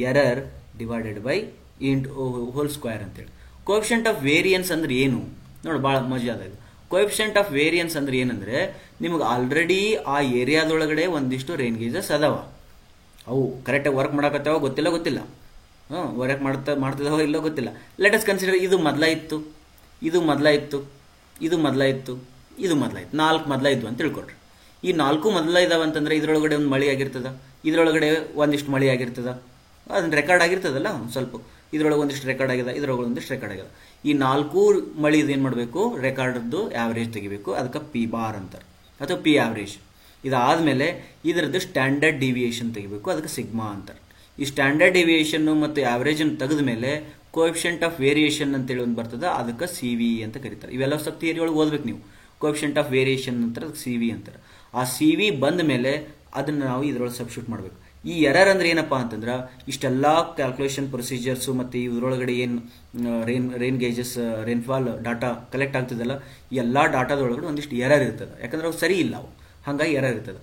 error divided by whole square ಅಂತೇಳಿ. ಕೋಎಫಿಷಿಯಂಟ್ ಆಫ್ ವೇರಿಯನ್ಸ್ ಅಂದ್ರೆ ಏನು ನೋಡಿ, ಬಹಳ ಮಜಾ ಅದ. ಕೋಎಫಿಷಿಯಂಟ್ ಆಫ್ ವೇರಿಯನ್ಸ್ ಅಂದ್ರೆ ಏನಂದ್ರೆ ನಿಮ್ಗೆ ಆಲ್ರೆಡಿ ಆ ಏರಿಯಾದೊಳಗಡೆ ಒಂದಿಷ್ಟು ರೇನ್ ಗೇಜಸ್ ಅದಾವ, ಅವು ಕರೆಕ್ಟಾಗಿ ವರ್ಕ್ ಮಾಡಕತ್ತಾವ ಗೊತ್ತಿಲ್ಲ, ವರ್ಕ್ ಮಾಡ್ತಿದಾವ ಇಲ್ಲೋ ಗೊತ್ತಿಲ್ಲ. ಲೆಟ್ ಅಸ್ ಕನ್ಸಿಡರ್ ಇದು ಮೊದಲಾಯಿತು, ಇದು ಮೊದಲಾಯಿತು, 4 ಮೊದಲಾಯಿತು ಅಂತ ತಿಳ್ಕೊಡ್ರಿ. ಈ 4 ಮೊದಲಾಯಿದಾವ ಅಂತಂದ್ರೆ ಇದ್ರೊಳಗಡೆ ಒಂದು ಮಳೆ ಆಗಿರ್ತದ, ಇದ್ರೊಳಗಡೆ ಒಂದಿಷ್ಟು ಮಳೆ ಆಗಿರ್ತದ, ಅದನ್ನ ರೆಕಾರ್ಡ್ ಆಗಿರ್ತದಲ್ಲ ಸ್ವಲ್ಪ, ಇದ್ರೊಳಗೆ ಒಂದಿಷ್ಟು ರೆಕಾರ್ಡ್ ಆಗಿದೆ, ಇದ್ರೊಳಗೆ ಒಂದಿಷ್ಟು ರೆಕಾರ್ಡ್ ಆಗಿದೆ. ಈ 4 ಮಳಿದು ಏನ್ ಮಾಡಬೇಕು, ರೆಕಾರ್ಡ್ದು ಆವರೇಜ್ ತೆಗಿಬೇಕು, ಅದಕ್ಕೆ ಪಿ ಬಾರ್ ಅಂತಾರೆ ಅಥವಾ ಪಿ ಆವರೇಜ್. ಇದಾದ್ಮೇಲೆ ಇದರದ್ದು ಸ್ಟ್ಯಾಂಡರ್ಡ್ ಡಿವಿಯೇಷನ್ ತೆಗಿಬೇಕು, ಅದಕ್ಕೆ ಸಿಗ್ಮಾ ಅಂತಾರೆ. ಈ ಸ್ಟ್ಯಾಂಡರ್ಡ್ ಡಿವಿಯೇಷನ್ ಮತ್ತು ಆವರೇಜ್ ಅನ್ನು ತೆಗೆದ ಮೇಲೆ ಕೋಎಫಿಷಿಯಂಟ್ ಆಫ್ ವೇರಿಯೇಷನ್ ಅಂತೇಳಿ ಒಂದು ಬರ್ತದ, ಅದಕ್ಕೆ ಸಿ ವಿ ಅಂತ ಕರೀತಾರೆ. ಇವೆಲ್ಲ ಸ್ವಲ್ಪ ಥಿಯರಿ ಒಳಗೆ ಓದ್ಬೇಕು ನೀವು. ಕೋಎಫಿಷಿಯಂಟ್ ಆಫ್ ವೇರಿಯೇಷನ್ ಅಂತಾರೆ, ಅದಕ್ಕೆ ಸಿ ವಿ ಅಂತಾರೆ. ಆ ಸಿ ವಿ ಬಂದ ಮೇಲೆ ಅದನ್ನ ನಾವು ಇದ್ರೊಳಗೆ ಸಬ್ಸ್ಟಿಟ್ಯೂಟ್ ಮಾಡಬೇಕು. ಈ ಎರರ್ ಅಂದ್ರೆ ಏನಪ್ಪಾ ಅಂತಂದ್ರೆ ಇಷ್ಟೆಲ್ಲ ಕ್ಯಾಲ್ಕುಲೇಷನ್ ಪ್ರೊಸೀಜರ್ಸ್ ಮತ್ತೆ ಇದ್ರೊಳಗಡೆ ಏನು rain gauges rainfall data collect ಆಗ್ತದಲ್ಲ, ಈ ಎಲ್ಲಾ ಡಾಟಾದೊಳಗಡೆ ಒಂದಿಷ್ಟು ಎರರ್ ಇರ್ತದೆ, ಯಾಕಂದ್ರೆ ಅವು ಸರಿ ಇಲ್ಲ, ಅವು ಹಂಗಾಗಿ ಎರರ್ ಇರ್ತದೆ.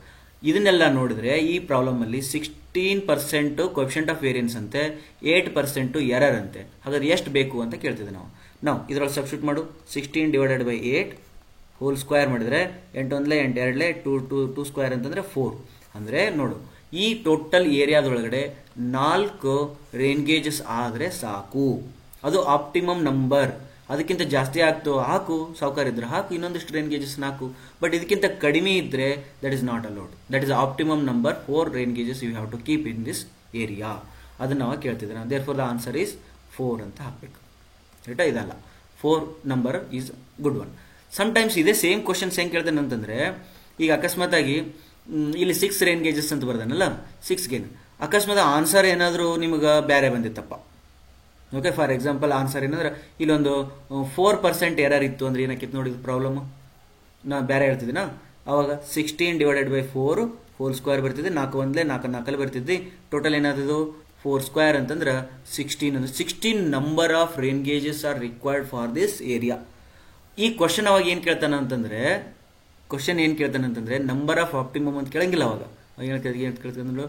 ಇದನ್ನೆಲ್ಲ ನೋಡಿದ್ರೆ ಈ ಪ್ರಾಬ್ಲಮ್ ಅಲ್ಲಿ 16% ಕೋಎಫಿಷಿಯಂಟ್ ಆಫ್ ವೇರಿಯನ್ಸ್ ಅಂತೆ, 8% ಎರರ್ ಅಂತೆ. ಹಾಗಾದ್ರೆ ಎಷ್ಟು ಬೇಕು ಅಂತ ಕೇಳ್ತಿದ್ದೆ ನಾವು ಇದ್ರೊಳಗೆ ಸಬ್ಸ್ಟಿಟ್ಯೂಟ್ ಮಾಡು. 16 ಡಿವೈಡೆಡ್ ಬೈ 8 ಹೋಲ್ ಸ್ಕ್ವೇರ್ ಮಾಡಿದ್ರೆ 8 1 2 2 ಸ್ಕ್ವೇರ್ ಅಂತಂದ್ರೆ 4. ಅಂದ್ರೆ ನೋಡು, ಈ ಟೋಟಲ್ ಏರಿಯಾದೊಳಗಡೆ 4 ರೇನ್ ಗೇಜಸ್ ಆದ್ರೆ ಸಾಕು, ಅದು ಆಪ್ಟಿಮಮ್ ನಂಬರ್. ಅದಕ್ಕಿಂತ ಜಾಸ್ತಿ ಆಗ್ತು ಹಾಕು, ಸಾವುಕಾರ ಇದ್ರೆ ಹಾಕು, ಇನ್ನೊಂದಿಷ್ಟು ರೇನ್ ಗೇಜಸ್ ಹಾಕು. ಬಟ್ ಇದಕ್ಕಿಂತ ಕಡಿಮೆ ಇದ್ರೆ that is not allowed. That is optimum number 4 rain gauges you have to keep in this area. ಅದನ್ನ ನಾವು ಕೇಳ್ತಿದ್ರೆ therefore the answer is 4 ಅಂತ ಹಾಕ್ಬೇಕು. ರೈಟಾ? ಇದಲ್ಲ, 4 number is good one. Sometimes ಇದೇ ಸೇಮ್ ಕ್ವಶನ್ಸ್ ಹೆಂಗೆ ಕೇಳ್ತಾನೆ ಅಂತಂದ್ರೆ, ಈಗ ಅಕಸ್ಮಾತ್ ಆಗಿ ಇಲ್ಲಿ 6 ರೇನ್ ಗೇಜಸ್ ಅಂತ ಬರ್ದಾನಲ್ಲ, 6 ಗೇನ್ ಅಕಸ್ಮಾತ್ ಆನ್ಸರ್ ಏನಾದರೂ ನಿಮಗೆ ಬೇರೆ ಬಂದಿತ್ತಪ್ಪ. ಓಕೆ, ಫಾರ್ ಎಕ್ಸಾಂಪಲ್ ಆನ್ಸರ್ ಏನಂದ್ರೆ ಇಲ್ಲೊಂದು 4% ಎರರ್ ಇತ್ತು ಅಂದ್ರೆ ಏನಕ್ಕಿತ್ತು ನೋಡಿ ಪ್ರಾಬ್ಲಮ್. ನಾ ಬೇರೆ ಹೇಳ್ತಿದ್ದೀನ, ಅವಾಗ 16 ಡಿವೈಡೆಡ್ ಬೈ 4 ಹೋಲ್ ಸ್ಕ್ವೇರ್ ಬರ್ತಿದ್ದೆ, 4 1 4 4 ಬರ್ತಿದ್ದೆ. ಟೋಟಲ್ ಏನಾದ್ರು 4 ಸ್ಕ್ವೇರ್ ಅಂತಂದ್ರೆ 16 ಅಂದ್ರೆ 16 number of rain gauges R required for this area. ಈ ಕ್ವಶನ್ ಅವಾಗ ಏನ್ ಕೇಳ್ತಾನ ಅಂತಂದ್ರೆ ನಂಬರ್ ಆಫ್ ಆಪ್ಟಿಮಮ್ ಅಂತ ಕೇಳಂಗಿಲ್ಲ. ಅವಾಗ ಏನ್ ಕೇಳ್ತಾನೆ,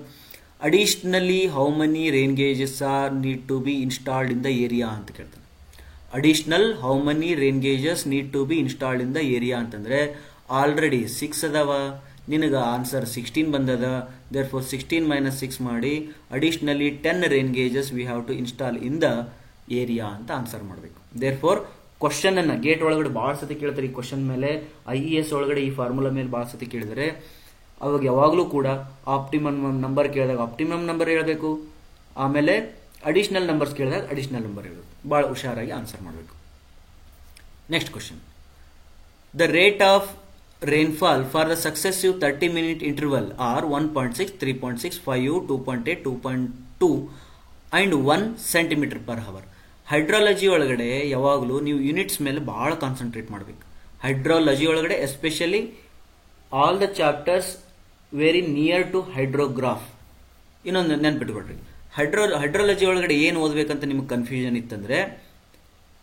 additionally how many rain gauges are need to be installed in the area ಅಂತ ಕೇಳ್ತಾನೆ. Additional how many rain gauges need to be installed in the area ಅಂತಂದ್ರೆ ಆಲ್ರೆಡಿ 6 ಅದಾವ, ನಿನಗ ಆನ್ಸರ್ 16 ಬಂದದ. ದೇರ್ ಫೋರ್ 16 - 6 ಮಾಡಿ additionally 10 rain gauges we have to install in the area ಅಂತ answer ಮಾಡಬೇಕು. Therefore question ಅನ್ನ ಗೇಟ್ ಒಳಗಡೆ ಬಹಳ ಸತಿ ಕೇಳ್ತಾರೆ. ಈ ಕ್ವಶನ್ ಮೇಲೆ IES ಒಳಗಡೆ ಈ ಫಾರ್ಮುಲಾ ಮೇಲೆ ಬಹಳ ಸತಿ ಕೇಳಿದರೆ ಅವಾಗ ಯಾವಾಗಲೂ ಕೂಡ ಆಪ್ಟಿಮಮ್ ನಂಬರ್ ಕೇಳಿದಾಗ ಆಪ್ಟಿಮಮ್ ನಂಬರ್ ಹೇಳಬೇಕು, ಆಮೇಲೆ ಅಡಿಷನಲ್ ನಂಬರ್ಸ್ ಕೇಳಿದಾಗ ಅಡಿಷನಲ್ ನಂಬರ್ ಹೇಳಬೇಕು. ಬಹಳ ಹುಷಾರಾಗಿ ಆನ್ಸರ್ ಮಾಡಬೇಕು. Next question, the rate of rainfall for the successive 30-minute interval are 1.6, 3.6, 5, 2.8, 2.2 and 1 centimeter per hour. Hydrology ಒಳಗಡೆ ಯಾವಾಗಲೂ ನೀವು ಯೂನಿಟ್ಸ್ ಮೇಲೆ ಬಹಳ ಕಾನ್ಸಂಟ್ರೇಟ್ ಮಾಡಬೇಕು. ಹೈಡ್ರಾಲಜಿ ಒಳಗಡೆ especially all the chapters very near to hydrograph. ಇನ್ನೊಂದು ನೆನ್ಪಿಟ್ಕೊಡ್ರಿ, ಹೈಡ್ರಾಲಜಿ ಒಳಗಡೆ ಏನು ಓದ್ಬೇಕಂತ ನಿಮ್ಗೆ ಕನ್ಫ್ಯೂಷನ್ ಇತ್ತಂದ್ರೆ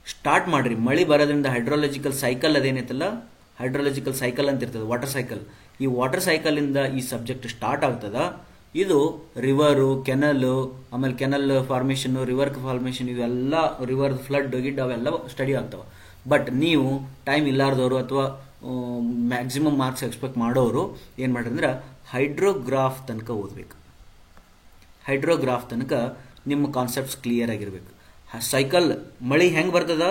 ಸ್ಟಾರ್ಟ್ ಮಾಡ್ರಿ. ಮಳೆ ಬರೋದ್ರಿಂದ ಹೈಡ್ರಾಲಜಿಕಲ್ ಸೈಕಲ್ ಅದೇನೈತಲ್ಲ, ಹೈಡ್ರಾಲಜಿಕಲ್ ಸೈಕಲ್ ಅಂತ ಇರ್ತದೆ, ವಾಟರ್ ಸೈಕಲ್. ಈ ವಾಟರ್ ಸೈಕಲ್ ಇಂದ ಈ ಸಬ್ಜೆಕ್ಟ್ ಸ್ಟಾರ್ಟ್ ಆಗ್ತದ. ಇದು ರಿವರು, ಕೆನಲ್, ಆಮೇಲೆ ಕೆನಲ್ ಫಾರ್ಮೇಷನ್, ರಿವರ್ ಫಾರ್ಮೇಷನ್, ಇವೆಲ್ಲ ರಿವರ್ ಫ್ಲಡ್ ಗಿಡ್ ಅವೆಲ್ಲ ಸ್ಟಡಿ ಆಗ್ತಾವ. ಬಟ್ ನೀವು ಟೈಮ್ ಇಲ್ಲಾರ್ದವರು ಅಥವಾ ಮ್ಯಾಕ್ಸಿಮಮ್ ಮಾರ್ಕ್ಸ್ ಎಕ್ಸ್ಪೆಕ್ಟ್ ಮಾಡೋರು ಏನು ಮಾಡ್ರಿ ಅಂದ್ರೆ ಹೈಡ್ರೋಗ್ರಾಫ್ ತನಕ ಓದಬೇಕು. ಹೈಡ್ರೋಗ್ರಾಫ್ ತನಕ ನಿಮ್ಮ ಕಾನ್ಸೆಪ್ಟ್ಸ್ ಕ್ಲಿಯರ್ ಆಗಿರ್ಬೇಕು. ಸೈಕಲ್ ಮಳಿ ಹೆಂಗೆ ಬರ್ತದ,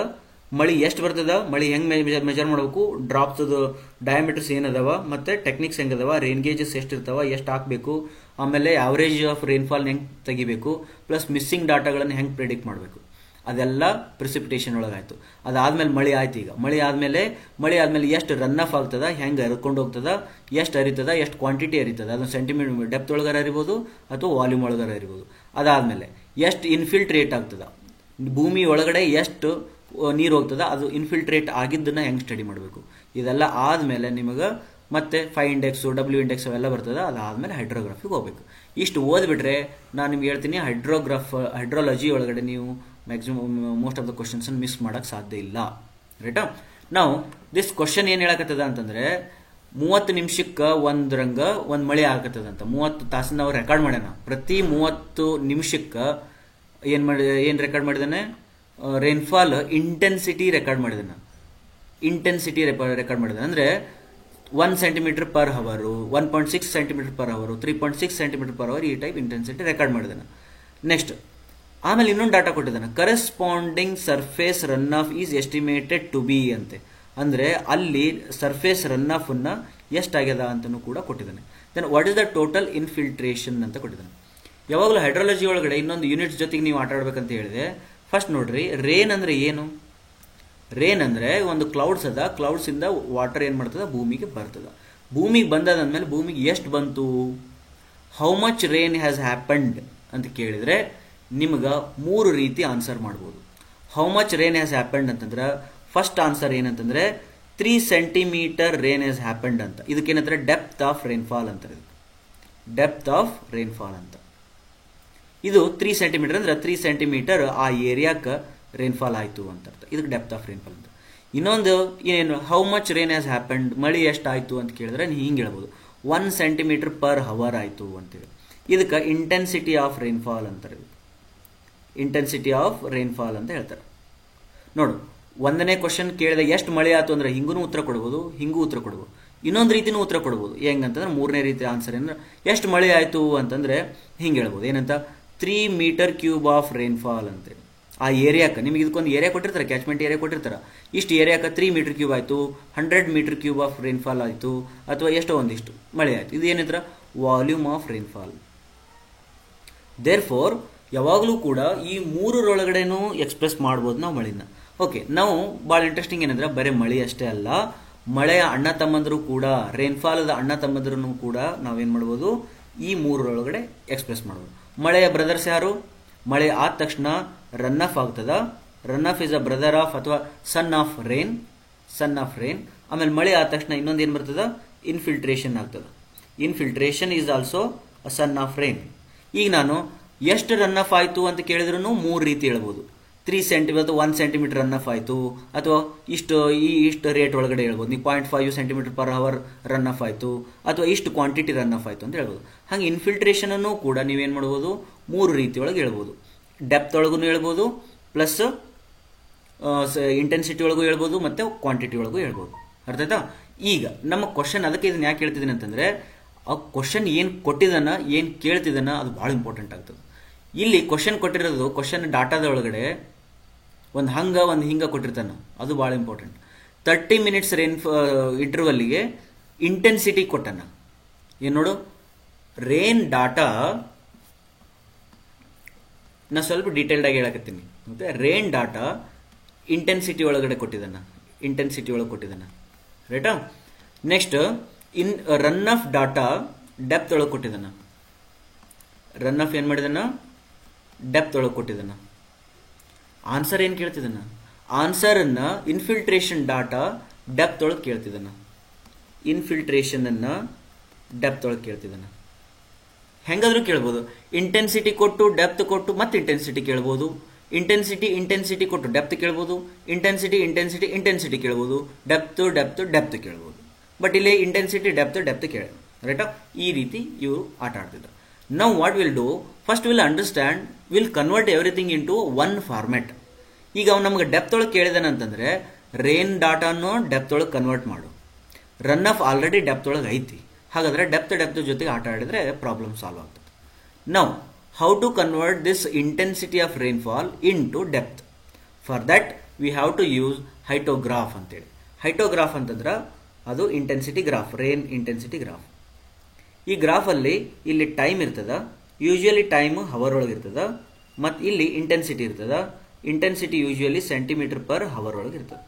ಮಳಿ ಎಷ್ಟು ಬರ್ತದ, ಮಳಿ ಹೆಂಗೆ ಮೆಜರ್ ಮಾಡಬೇಕು, ಡ್ರಾಪ್ಸ್ ಡಯಾಮೀಟರ್ಸ್ ಏನದಾವ, ಮತ್ತೆ ಟೆಕ್ನಿಕ್ಸ್ ಹೆಂಗದಾವ, ರೇನ್ ಗೇಜಸ್ ಎಷ್ಟು ಇರ್ತಾವ, ಎಷ್ಟು ಹಾಕಬೇಕು, ಆಮೇಲೆ ಆವರೇಜ್ ಆಫ್ ರೇನ್ಫಾಲ್ ಹೆಂಗೆ ತೆಗಿಬೇಕು, ಪ್ಲಸ್ ಮಿಸ್ಸಿಂಗ್ ಡಾಟಾಗಳನ್ನು ಹೆಂಗೆ ಪ್ರಿಡಿಕ್ಟ್ ಮಾಡಬೇಕು, ಅದೆಲ್ಲ ಪ್ರಿಸಿಪಿಟೇಷನ್ ಒಳಗಾಯ್ತು. ಅದಾದ್ಮೇಲೆ ಮಳಿ ಆಯ್ತು. ಈಗ ಮಳಿ ಆದ್ಮೇಲೆ ಎಷ್ಟು ರನ್ ಆಫ್ ಆಗ್ತದ, ಹೆಂಗೆ ಹರ್ಕೊಂಡು ಹೋಗ್ತದ, ಎಷ್ಟು ಹರಿತದ, ಎಷ್ಟು ಕ್ವಾಂಟಿಟಿ ಹರಿತದ, ಅದನ್ನು ಸೆಂಟಿಮೀಟರ್ ಡೆಪ್ತ್ ಒಳಗಾರ ಹರಿಬೋದು ಅಥವಾ ವಾಲ್ಯೂಮ್ ಒಳಗಾರ ಹರಿಬೋದು. ಅದಾದ್ಮೇಲೆ ಎಷ್ಟು ಇನ್ಫಿಲ್ಟ್ರೇಟ್ ಆಗ್ತದ, ಭೂಮಿ ಒಳಗಡೆ ಎಷ್ಟು ನೀರು ಹೋಗ್ತದ, ಅದು ಇನ್ಫಿಲ್ಟ್ರೇಟ್ ಆಗಿದ್ದನ್ನ ಹೆಂಗೆ ಸ್ಟಡಿ ಮಾಡಬೇಕು. ಇದೆಲ್ಲ ಆದ್ಮೇಲೆ ನಿಮಗೆ ಮತ್ತೆ ಫೈ ಇಂಡೆಕ್ಸು, ಡಬ್ಲ್ಯೂ ಇಂಡೆಕ್ಸ್ ಅವೆಲ್ಲ ಬರ್ತದೆ. ಅದಾದ್ಮೇಲೆ ಹೈಡ್ರೋಗ್ರಾಫಿಗೆ ಹೋಗ್ಬೇಕು. ಇಷ್ಟು ಓದ್ಬಿಟ್ರೆ ನಾನು ನಿಮ್ಗೆ ಹೇಳ್ತೀನಿ, ಹೈಡ್ರಾಲಜಿ ಒಳಗಡೆ ನೀವು maximum most of the questions miss ಮಾಡಕ್ ಸಾಧ್ಯ ಇಲ್ಲ. ರೈಟಾ? ನಾವು ದಿಸ್ ಕ್ವಶನ್ ಏನ್ ಹೇಳಕತ್ತದ ಅಂತಂದ್ರೆ 30 ನಿಮಿಷಕ್ಕೆ ಒಂದು ಮಳೆ ಆಗತ್ತದಂತ. 30 ತಾಸಿನ ನಾವು ರೆಕಾರ್ಡ್ ಮಾಡ್ಯಾನ. ಪ್ರತಿ 30 ನಿಮಿಷಕ್ಕೆ ಏನ್ ರೆಕಾರ್ಡ್ ಮಾಡಿದಾನೆ, ರೇನ್ಫಾಲ್ ಇಂಟೆನ್ಸಿಟಿ ರೆಕಾರ್ಡ್ ಮಾಡಿದಾನೆ. ಇಂಟೆನ್ಸಿಟಿ ರೆಕಾರ್ಡ್ ಮಾಡಿದಾನೆ ಅಂದ್ರೆ 1 centimetre per hour, 1.6 centimetre per hour, 3.6 centimetre per hour, ಈ ಟೈಪ್ ಇಂಟೆನ್ಸಿಟಿ ರೆಕಾರ್ಡ್ ಮಾಡಿದಾನೆ. ನೆಕ್ಸ್ಟ್ ಆಮೇಲೆ ಇನ್ನೊಂದು ಡಾಟಾ ಕೊಟ್ಟಿದ್ದಾನೆ, corresponding surface runoff is estimated to be ಅಂತೆ. ಅಂದ್ರೆ ಅಲ್ಲಿ ಸರ್ಫೇಸ್ ರನ್ ಆಫ್ ಅನ್ನ ಎಷ್ಟಾಗ್ಯದ ಅಂತನೂ ಕೂಡ ಕೊಟ್ಟಿದ್ದಾನೆ. Then what is the total infiltration ಅಂತ ಕೊಟ್ಟಿದ್ದಾನೆ. ಯಾವಾಗಲೂ ಹೈಡ್ರಾಲಜಿ ಒಳಗಡೆ ಇನ್ನೊಂದು ಯೂನಿಟ್ಸ್ ಜೊತೆಗೆ ನೀವು ಆಟ ಆಡ್ಬೇಕಂತ ಹೇಳಿದೆ. ಫಸ್ಟ್ ನೋಡ್ರಿ, ರೇನ್ ಅಂದ್ರೆ ಏನು? ರೇನ್ ಅಂದ್ರೆ ಒಂದು ಕ್ಲೌಡ್ಸ್ ಅದ, ಕ್ಲೌಡ್ಸ್ ಇಂದ ವಾಟರ್ ಏನ್ ಮಾಡ್ತದ, ಭೂಮಿಗೆ ಬರ್ತದ. ಭೂಮಿಗೆ ಬಂದಾದ್ಮೇಲೆ ಭೂಮಿಗೆ ಎಷ್ಟು ಬಂತು, how much rain has happened ಅಂತ ಕೇಳಿದ್ರೆ ನಿಮ್ಗೆ 3 ರೀತಿ ಆನ್ಸರ್ ಮಾಡ್ಬೋದು. How much rain has happened ಅಂತಂದ್ರೆ ಫಸ್ಟ್ ಆನ್ಸರ್ ಏನಂತಂದ್ರೆ 3 ಸೆಂಟಿಮೀಟರ್ ರೇನ್ ಹ್ಯಾಸ್ ಹ್ಯಾಪನ್ಡ್ ಅಂತ. ಇದಕ್ಕೇನಂತಾರೆ ಡೆಪ್ತ್ ಆಫ್ ರೇನ್ಫಾಲ್ ಅಂತಾರೆ. ಡೆಪ್ತ್ ಆಫ್ ರೇನ್ಫಾಲ್ ಅಂತ. ಇದು 3 ಸೆಂಟಿಮೀಟರ್ ಅಂದ್ರೆ 3 ಸೆಂಟಿಮೀಟರ್ ಆ ಏರಿಯಾಕ್ಕೆ ರೇನ್ಫಾಲ್ ಆಯ್ತು ಅಂತ ಅರ್ಥ. ಇದಕ್ಕೆ ಡೆಪ್ತ್ ಆಫ್ ರೇನ್ಫಾಲ್ ಅಂತ. ಇನ್ನೊಂದು ಏನು, how much rain has happened, ಮಳಿ ಎಷ್ಟಾಯ್ತು ಅಂತ ಕೇಳಿದ್ರೆ ನೀವು ಹಿಂಗೆ ಹೇಳ್ಬೋದು, 1 ಸೆಂಟಿಮೀಟರ್ ಪರ್ ಹವರ್ ಆಯ್ತು ಅಂತೇಳಿ. ಇದಕ್ಕೆ ಇಂಟೆನ್ಸಿಟಿ ಆಫ್ ರೇನ್ಫಾಲ್ ಅಂತಾರೆ. ಇಂಟೆನ್ಸಿಟಿ ಆಫ್ ರೇನ್ಫಾಲ್ ಅಂತ ಹೇಳ್ತಾರೆ. ನೋಡು, ಒಂದನೇ ಕ್ವಶನ್ ಕೇಳಿದ ಎಷ್ಟು ಮಳೆ ಆಯ್ತು ಅಂದ್ರೆ ಹಿಂಗೂ ಉತ್ತರ ಕೊಡ್ಬೋದು, ಹಿಂಗೂ ಉತ್ತರ ಕೊಡ್ಬೋದು. ಇನ್ನೊಂದು ರೀತಿನೂ ಉತ್ತರ ಕೊಡ್ಬೋದು. ಹೆಂಗಂತಂದ್ರೆ 3ನೇ ರೀತಿ ಆನ್ಸರ್ ಏನಂದ್ರೆ ಎಷ್ಟು ಮಳೆ ಆಯ್ತು ಅಂತಂದ್ರೆ ಹಿಂಗೆ ಹೇಳ್ಬೋದು, ಏನಂತ 3 ಮೀಟರ್ ಕ್ಯೂಬ್ ಆಫ್ ರೇನ್ಫಾಲ್ ಅಂತೇಳಿ. ಆ ಏರಿಯಾಕ್ಕೆ ನಿಮಗೆ ಇದಕ್ಕೊಂದು ಏರಿಯಾ ಕೊಟ್ಟಿರ್ತಾರೆ, ಕ್ಯಾಚ್ಮೆಂಟ್ ಏರಿಯಾ ಕೊಟ್ಟಿರ್ತಾರೆ. ಇಷ್ಟು ಏರಿಯಾಕ್ಕೆ 3 ಮೀಟರ್ ಕ್ಯೂಬ್ ಆಯ್ತು, 100 ಮೀಟರ್ ಕ್ಯೂಬ್ ಆಫ್ ರೇನ್ಫಾಲ್ ಆಯ್ತು, ಅಥವಾ ಎಷ್ಟೋ ಒಂದಿಷ್ಟು ಮಳೆ ಆಯ್ತು. ಇದು ಏನಿದ್ರ ವಾಲ್ಯೂಮ್ ಆಫ್ ರೇನ್ಫಾಲ್. ದೇರ್ಫೋರ್ ಯಾವಾಗಲೂ ಕೂಡ ಈ 3ರೊಳಗಡೆನೂ ಎಕ್ಸ್ಪ್ರೆಸ್ ಮಾಡ್ಬೋದು ನಾವು ಮಳೆನ. ಓಕೆ, ನಾವು ಭಾಳ ಇಂಟ್ರೆಸ್ಟಿಂಗ್ ಏನಂದ್ರೆ ಬರೀ ಮಳೆ ಅಷ್ಟೇ ಅಲ್ಲ, ಮಳೆಯ ಅಣ್ಣ ತಮ್ಮಂದರು ಕೂಡ, ರೇನ್ಫಾಲ್ದ ಅಣ್ಣ ತಮ್ಮಂದ್ರೂ ಕೂಡ ನಾವೇನು ಮಾಡ್ಬೋದು, ಈ 3ರೊಳಗಡೆ ಎಕ್ಸ್ಪ್ರೆಸ್ ಮಾಡ್ಬೋದು. ಮಳೆಯ ಬ್ರದರ್ಸ್ ಯಾರು? ಮಳೆ ಆದ ತಕ್ಷಣ ರನ್ ಆಫ್ ಆಗ್ತದ. Run of is a brother of ಅಥವಾ ಸನ್ ಆಫ್ ರೇನ್. ಆಮೇಲೆ ಮಳೆ ಆದ ತಕ್ಷಣ ಇನ್ನೊಂದು ಏನು ಬರ್ತದ, ಇನ್ಫಿಲ್ಟ್ರೇಷನ್ ಆಗ್ತದ. Infiltration is also a son of rain. ಈಗ ನಾನು ಎಷ್ಟು ರನ್ ಆಫ್ ಆಯ್ತು ಅಂತ ಕೇಳಿದ್ರು 3 ರೀತಿ ಹೇಳ್ಬೋದು. 3 ಸೆಂಟಿಮೀಟರ್ 1 ಸೆಂಟಿಮೀಟರ್ ರನ್ ಆಫ್ ಆಯ್ತು, ಅಥವಾ ಇಷ್ಟು ರೇಟ್ ಒಳಗಡೆ ಹೇಳ್ಬೋದು. ನೀವು 0.5 centimetre per hour run off ಆಯ್ತು, ಅಥವಾ ಇಷ್ಟು ಕ್ವಾಂಟಿಟಿ ರನ್ ಆಫ್ ಆಯ್ತು ಅಂತ ಹೇಳ್ಬೋದು. ಹಾಗೆ ಇನ್ಫಿಲ್ಟ್ರೇಷನ್ ಅನ್ನು ಕೂಡ ನೀವೇನು ಮಾಡ್ಬೋದು, 3 ರೀತಿ ಒಳಗೆ ಹೇಳ್ಬೋದು. ಡೆಪ್ತ್ ಒಳಗೂ ಹೇಳ್ಬೋದು, ಪ್ಲಸ್ ಇಂಟೆನ್ಸಿಟಿ ಒಳಗೂ ಹೇಳ್ಬೋದು, ಮತ್ತೆ ಕ್ವಾಂಟಿಟಿ ಒಳಗೂ ಹೇಳ್ಬೋದು. ಅರ್ಥ ಆಯ್ತಾ? ಈಗ ನಮ್ಮ ಕ್ವಶನ್, ಅದಕ್ಕೆ ಇದನ್ನ ಯಾಕೆ ಹೇಳ್ತಿದ್ದೀನಿ ಅಂತಂದ್ರೆ ಆ ಕ್ವಶನ್ ಏನು ಕೊಟ್ಟಿದ್ದಾನ, ಏನು ಕೇಳ್ತಿದ್ದಾನ, ಅದು ಭಾಳ ಇಂಪಾರ್ಟೆಂಟ್ ಆಗ್ತದೆ. ಇಲ್ಲಿ ಕ್ವಶನ್ ಕೊಟ್ಟಿರೋದು, ಕ್ವಶನ್ ಡಾಟಾದ ಒಳಗಡೆ ಒಂದು ಹಿಂಗ ಕೊಟ್ಟಿರ್ತಾನ, ಅದು ಭಾಳ ಇಂಪಾರ್ಟೆಂಟ್. 30 ಮಿನಿಟ್ಸ್ ಇಂಟರ್ವಲ್ಗೆ ಇಂಟೆನ್ಸಿಟಿ ಕೊಟ್ಟಾನ. ಏನು ನೋಡು, ರೇನ್ ಡಾಟಾ ನಾ ಸ್ವಲ್ಪ ಡೀಟೇಲ್ಡ್ ಆಗಿ ಹೇಳಕತ್ತೀನಿ. ಮತ್ತೆ ರೇನ್ ಡಾಟಾ ಇಂಟೆನ್ಸಿಟಿ ಒಳಗಡೆ ಕೊಟ್ಟಿದ್ದಾನ, ರೈಟಾ? Next run of data depth ಒಳಗೆ ಕೊಟ್ಟಿದ್ದಾನ. ರನ್ ಆಫ್ ಏನು ಮಾಡಿದಾನ, ಡೆಪ್ತ್ ಒಳಗೆ ಕೊಟ್ಟಿದ್ದಾನ. ಆನ್ಸರ್ ಏನು ಕೇಳ್ತಿದ್ದಾನ, ಆನ್ಸರ್ ಅನ್ನ ಇನ್ಫಿಲ್ಟ್ರೇಷನ್ ಡಾಟಾ ಡೆಪ್ತ್ ಒಳಗೆ ಕೇಳ್ತಿದ್ದಾನ. ಇನ್ಫಿಲ್ಟ್ರೇಷನ್ ಅನ್ನ ಡೆಪ್ತ್ ಒಳಗೆ ಕೇಳ್ತಿದ್ದಾನ. ಹೆಂಗಾದ್ರೂ ಕೇಳ್ಬೋದು. ಇಂಟೆನ್ಸಿಟಿ ಕೊಟ್ಟು ಡೆಪ್ತ್ ಕೊಟ್ಟು ಮತ್ತೆ ಇಂಟೆನ್ಸಿಟಿ ಕೇಳ್ಬೋದು. ಇಂಟೆನ್ಸಿಟಿ ಕೊಟ್ಟು ಡೆಪ್ತ್ ಕೇಳ್ಬೋದು. ಇಂಟೆನ್ಸಿಟಿ ಕೇಳ್ಬೋದು. ಡೆಪ್ತ್ ಕೇಳ್ಬೋದು. ಬಟ್ ಇಲ್ಲಿ ಇಂಟೆನ್ಸಿಟಿ ಡೆಪ್ತ್ ಕೇಳ, ರೈಟಾ? ಈ ರೀತಿ ಇವರು ಆಟ ಆಡ್ತಿದ್ರು. Now what we'll do, first we'll understand, we'll convert everything into one format. ಈಗ ಅವ್ನು ನಮಗೆ ಡೆಪ್ತ್ ಒಳಗೆ ಕೇಳಿದಾನೆ ಅಂತಂದ್ರೆ ರೇನ್ ಡಾಟಾನು ಡೆಪ್ತ್ ಒಳಗೆ ಕನ್ವರ್ಟ್ ಮಾಡು. ರನ್ ಆಫ್ ಆಲ್ರೆಡಿ ಡೆಪ್ತ್ ಒಳಗೆ ಐತಿ, ಹಾಗಾದ್ರೆ ಡೆಪ್ತ್ ಜೊತೆಗೆ ಆಟ ಆಡಿದ್ರೆ ಪ್ರಾಬ್ಲಮ್ ಸಾಲ್ವ್ ಆಗ್ತದೆ. Now how to convert this intensity of rainfall into depth? For that we have to use hyetograph ಅಂತೇಳಿ. ಹೈಟೋಗ್ರಾಫ್ ಅಂತಂದ್ರೆ ಅದು intensity graph, rain intensity graph. ಈ ಗ್ರಾಫಲ್ಲಿ ಇಲ್ಲಿ ಟೈಮ್ ಇರ್ತದ, ಯೂಶುವಲಿ ಟೈಮ್ ಹವರ್ ಒಳಗೆ ಇರ್ತದ, ಮತ್ತು ಇಲ್ಲಿ ಇಂಟೆನ್ಸಿಟಿ ಇರ್ತದ. Intensity usually centimetre per hour ಒಳಗೆ ಇರ್ತದೆ,